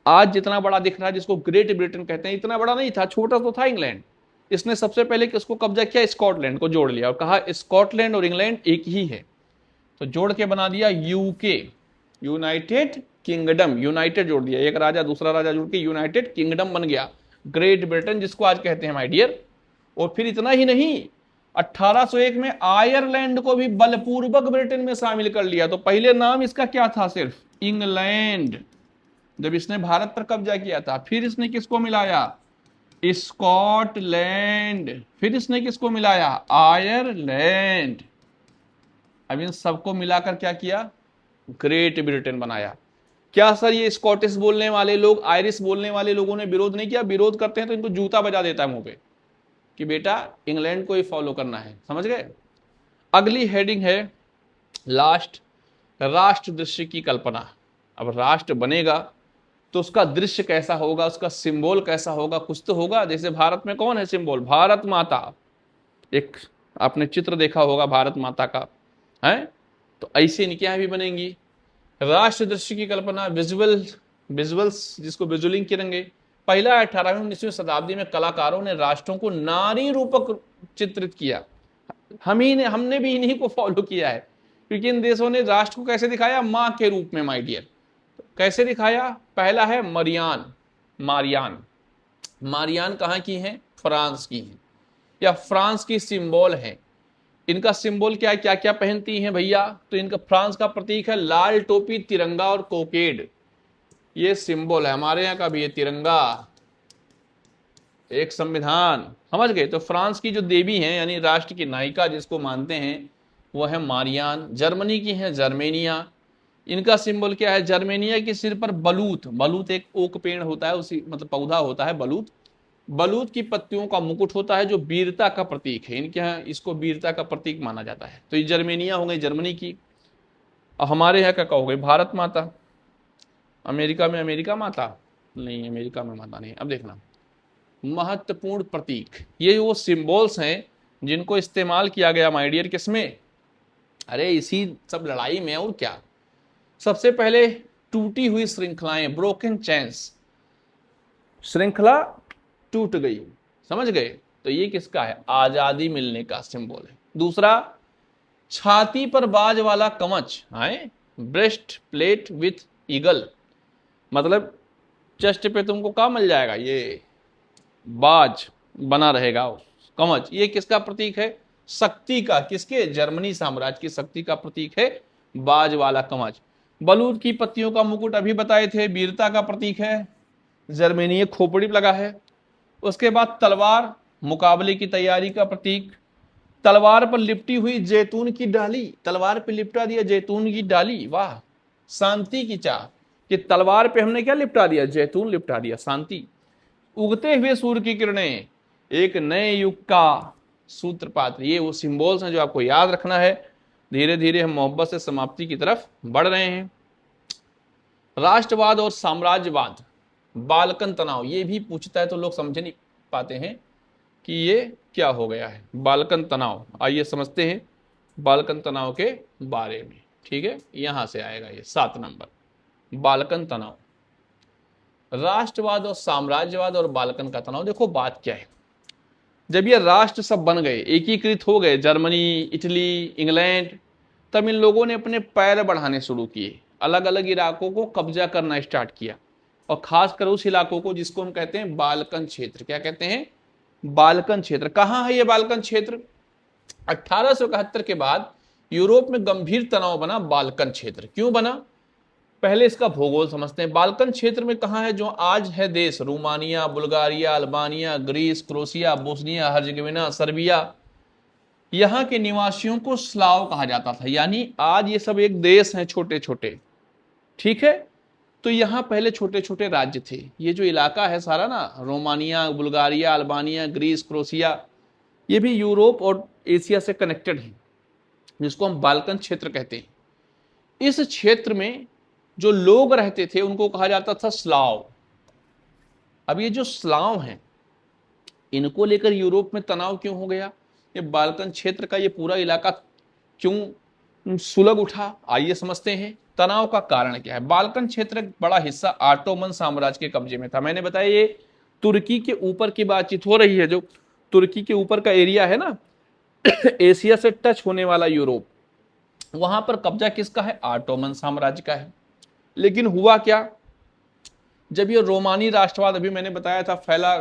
आज जितना बड़ा दिख रहा है, जिसको ग्रेट ब्रिटेन कहते हैं, इतना बड़ा नहीं था, छोटा तो था इंग्लैंड। इसने सबसे पहले किसको कब्जा किया? स्कॉटलैंड को जोड़ लिया और कहा स्कॉटलैंड और इंग्लैंड एक ही है, तो जोड़ के बना दिया यूके, यूनाइटेड किंगडम। यूनाइटेड जोड़ दिया, एक राजा दूसरा राजा जुड़ के यूनाइटेड किंगडम बन गया, ग्रेट ब्रिटेन जिसको आज कहते हैं माय डियर। और फिर इतना ही नहीं, 1801 में आयरलैंड को भी बलपूर्वक ब्रिटेन में शामिल कर लिया। तो पहले नाम इसका क्या था? सिर्फ इंग्लैंड, जब इसने भारत पर कब्जा किया था। फिर इसने किसको मिलाया? स्कॉटलैंड। फिर इसने किसको मिलाया? आयरलैंड। अब इन सबको मिलाकर क्या किया? ग्रेट ब्रिटेन बनाया। क्या सर ये स्कॉटिश बोलने वाले लोग, आयरिश बोलने वाले लोगों ने विरोध नहीं किया? विरोध करते हैं तो इनको जूता बजा देता है मुंह पे कि बेटा इंग्लैंड को ही फॉलो करना है, समझ गए? अगली हेडिंग है लास्ट, राष्ट्र दृश्य की कल्पना। अब राष्ट्र बनेगा तो उसका दृश्य कैसा होगा, उसका सिंबल कैसा होगा? कुछ तो होगा। जैसे भारत में कौन है सिंबल? भारत माता। एक आपने चित्र देखा होगा भारत माता का, है? तो ऐसे इनके यहाँ भी बनेंगी। राष्ट्र दृश्य की कल्पना, विजुअल्स जिसको विजुअलिंग करेंगे। पहला 18वीं 19वीं शताब्दी में कलाकारों ने राष्ट्रों को नारी रूपक चित्रित किया। हमने भी इन्हीं को फॉलो किया है, क्योंकि इन देशों ने राष्ट्र को कैसे दिखाया? माँ के रूप में, माय डियर। कैसे दिखाया? पहला है मारियान। मारियान कहाँ की है? फ्रांस की है, या फ्रांस की सिंबल है। इनका सिंबल क्या है? क्या क्या पहनती हैं भैया? तो इनका फ्रांस का प्रतीक है लाल टोपी, तिरंगा और कोकेड। ये सिंबल है। हमारे यहाँ का भी है तिरंगा, एक संविधान, समझ गए? तो फ्रांस की जो देवी हैं, यानी राष्ट्र की नायिका जिसको मानते हैं, वो है मारियान। जर्मनी की है जर्मेनिया। इनका सिंबल क्या है? जर्मेनिया के सिर पर बलूत एक ओक पेड़ होता है, उसी मतलब पौधा होता है बलूत की पत्तियों का मुकुट होता है, जो वीरता का प्रतीक है। इनके यहाँ इसको वीरता का प्रतीक माना जाता है। तो ये जर्मेनिया हो गई जर्मनी की। और हमारे यहाँ का हो गई भारत माता। अमेरिका में अमेरिका माता नहीं, अमेरिका में माता नहीं। अब देखना, महत्वपूर्ण प्रतीक, ये वो सिंबल्स हैं जिनको इस्तेमाल किया गया माय डियर किसमें? अरे इसी सब लड़ाई में। और क्या? सबसे पहले टूटी हुई श्रृंखलाएं, ब्रोकन चेन्स, श्रृंखला टूट गई, समझ गए? तो ये किसका है? आजादी मिलने का सिंबल है। दूसरा, छाती पर बाज वाला कवच है, ब्रेस्ट प्लेट विथ ईगल, मतलब चेस्ट पे तुमको क्या मिल जाएगा? ये बाज बना रहेगा, कवच। ये किसका प्रतीक है? शक्ति का। किसके? जर्मनी साम्राज्य की शक्ति का प्रतीक है बाज वाला कवच। बलूत की पत्तियों का मुकुट अभी बताए थे, वीरता का प्रतीक है। जर्मनी खोपड़ी लगा है। उसके बाद तलवार, मुकाबले की तैयारी का प्रतीक। तलवार पर लिपटी हुई जैतून की डाली, तलवार पे लिपटा दिया जैतून की डाली, वाह। शांति की चाह, कि तलवार पे हमने क्या लिपटा दिया? जैतून लिपटा दिया, शांति। उगते हुए सूर्य की किरणें, एक नए युग का सूत्रपात। ये वो सिंबल्स हैं जो आपको याद रखना है। धीरे धीरे हम मोहब्बत से समाप्ति की तरफ बढ़ रहे हैं। राष्ट्रवाद और साम्राज्यवाद, बाल्कन तनाव, ये भी पूछता है तो लोग समझ नहीं पाते हैं कि ये क्या हो गया है बाल्कन तनाव। आइए समझते हैं बाल्कन तनाव के बारे में। ठीक है, यहां से आएगा ये 7 नंबर, बाल्कन तनाव। राष्ट्रवाद और साम्राज्यवाद और बाल्कन का तनाव। देखो बात क्या है, जब ये राष्ट्र सब बन गए, एकीकृत हो गए, जर्मनी, इटली, इंग्लैंड, तब इन लोगों ने अपने पैर बढ़ाने शुरू किए, अलग अलग इलाकों को कब्जा करना स्टार्ट किया, और खासकर उस इलाकों को जिसको हम कहते हैं बाल्कन क्षेत्र। क्या कहते हैं? बाल्कन क्षेत्र। कहाँ है ये बाल्कन क्षेत्र? 1871 के बाद यूरोप में गंभीर तनाव बना बाल्कन क्षेत्र। क्यों बना? पहले इसका भूगोल समझते हैं। बाल्कन क्षेत्र में कहाँ है? जो आज है देश, Romania, Bulgaria, Albania, Greece, Croatia, Bosnia Herzegovina, Serbia, यहाँ के निवासियों को स्लाव कहा जाता था। यानी आज ये सब एक देश हैं, छोटे छोटे, ठीक है। तो यहाँ पहले छोटे छोटे राज्य थे। ये जो इलाका है सारा ना, Romania, Bulgaria, Albania, Greece, Croatia, ये भी यूरोप और एशिया से कनेक्टेड है, जिसको हम बाल्कन क्षेत्र कहते हैं। इस क्षेत्र में जो लोग रहते थे उनको कहा जाता था स्लाव। अब ये जो स्लाव हैं, इनको लेकर यूरोप में तनाव क्यों हो गया, ये बाल्कन क्षेत्र का ये पूरा इलाका क्यों सुलग उठा, आइए समझते हैं तनाव का कारण क्या है। बाल्कन क्षेत्र एक बड़ा हिस्सा ऑटोमन साम्राज्य के कब्जे में था। मैंने बताया ये तुर्की के ऊपर की बातचीत हो रही है, जो तुर्की के ऊपर का एरिया है ना, एशिया से टच होने वाला यूरोप, वहां पर कब्जा किसका है, ऑटोमन साम्राज्य का है। लेकिन हुआ क्या, जब ये रोमानी राष्ट्रवाद, अभी मैंने बताया था, फैला,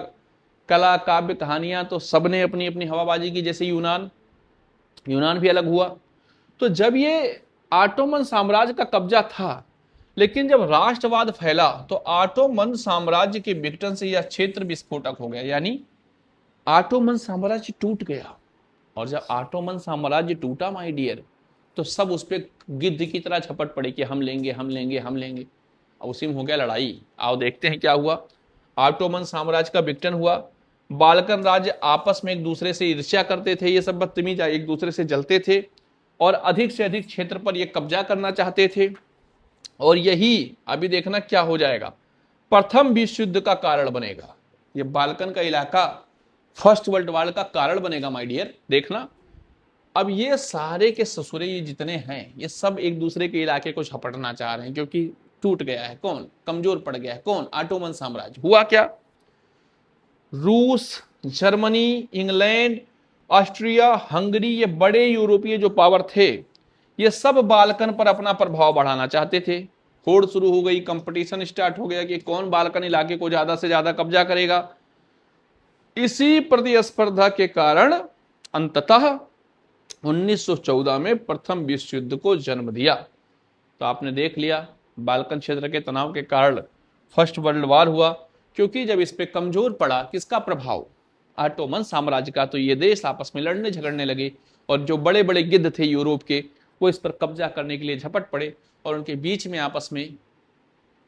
कला, काव्य, कहानियां, तो सबने अपनी अपनी हवाबाजी की, जैसे यूनान भी अलग हुआ। तो जब ये ऑटोमन साम्राज्य का कब्जा था, लेकिन जब राष्ट्रवाद फैला तो ऑटोमन साम्राज्य के विघटन से यह क्षेत्र विस्फोटक हो गया, यानी ऑटोमन साम्राज्य टूट गया। और जब ऑटोमन साम्राज्य टूटा माय डियर, तो सब उस पर गिद्ध की तरह झपट पड़े कि हम लेंगे हम लेंगे हम लेंगे। अब उसी में हो गया लड़ाई। आओ देखते हैं क्या हुआ। ऑटोमन साम्राज्य का विघटन हुआ, बाल्कन राज्य आपस में एक दूसरे से ईर्ष्या करते थे, ये सब बदतमीज एक दूसरे से जलते थे और अधिक से अधिक क्षेत्र पर ये कब्जा करना चाहते थे। और यही अभी देखना क्या हो जाएगा, प्रथम विश्व युद्ध का कारण बनेगा। ये बाल्कन का इलाका फर्स्ट वर्ल्ड वॉर का कारण बनेगा माय डियर, देखना। अब ये सारे के ससुरे ये जितने हैं, ये सब एक दूसरे के इलाके को झपटना चाह रहे हैं, क्योंकि टूट गया है कौन, कमजोर पड़ गया है कौन, ऑटोमन साम्राज्य। हुआ क्या, रूस, जर्मनी, इंग्लैंड, ऑस्ट्रिया, हंगरी, ये बड़े यूरोपीय जो पावर थे, ये सब बाल्कन पर अपना प्रभाव बढ़ाना चाहते थे। होड़ शुरू हो गई, कंपटीशन स्टार्ट हो गया कि कौन बाल्कन इलाके को ज्यादा से ज्यादा कब्जा करेगा। इसी प्रतिस्पर्धा के कारण अंततः 1914 में प्रथम विश्व युद्ध को जन्म दिया। तो आपने देख लिया, बाल्कन क्षेत्र के तनाव के कारण फर्स्ट वर्ल्ड वॉर हुआ, क्योंकि जब इस पे कमजोर पड़ा किसका प्रभाव, ऑटोमन साम्राज्य का, तो ये देश आपस में लड़ने झगड़ने लगे और जो बड़े बड़े गिद्ध थे यूरोप के, वो इस पर कब्जा करने के लिए झपट पड़े और उनके बीच में आपस में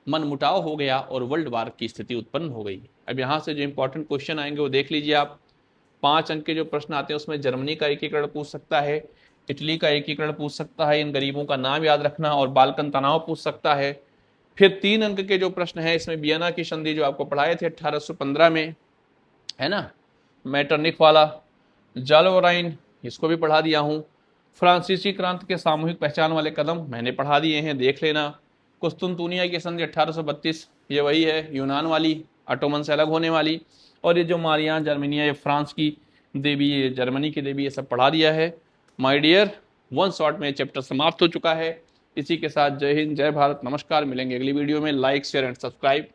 मनमुटाव हो गया और वर्ल्ड वॉर की स्थिति उत्पन्न हो गई। अब यहाँ से जो इंपॉर्टेंट क्वेश्चन आएंगे वो देख लीजिए आप। 5 अंक के जो प्रश्न आते हैं उसमें जर्मनी का एकीकरण पूछ सकता है, इटली का एकीकरण पूछ सकता है, इन गरीबों का नाम याद रखना, और बाल्कन तनाव पूछ सकता है। फिर 3 अंक के जो प्रश्न है इसमें वियना की संधि जो आपको पढ़ाए थे 1815 में, है ना, मैटरनिक वाला, जालोराइन, इसको भी पढ़ा दिया हूँ। फ्रांसीसी क्रांति के सामूहिक पहचान वाले कदम मैंने पढ़ा दिए हैं, देख लेना। कुस्तुनतुनिया की संधि 1832, ये वही है यूनान वाली, ऑटोमन से अलग होने वाली। और ये जो मारियान जर्मनिया, ये फ्रांस की देवी, ये जर्मनी की देवी, ये सब पढ़ा दिया है माय डियर। 1 शॉट में चैप्टर समाप्त हो चुका है। इसी के साथ जय हिंद, जय भारत, नमस्कार। मिलेंगे अगली वीडियो में। Like, share and subscribe.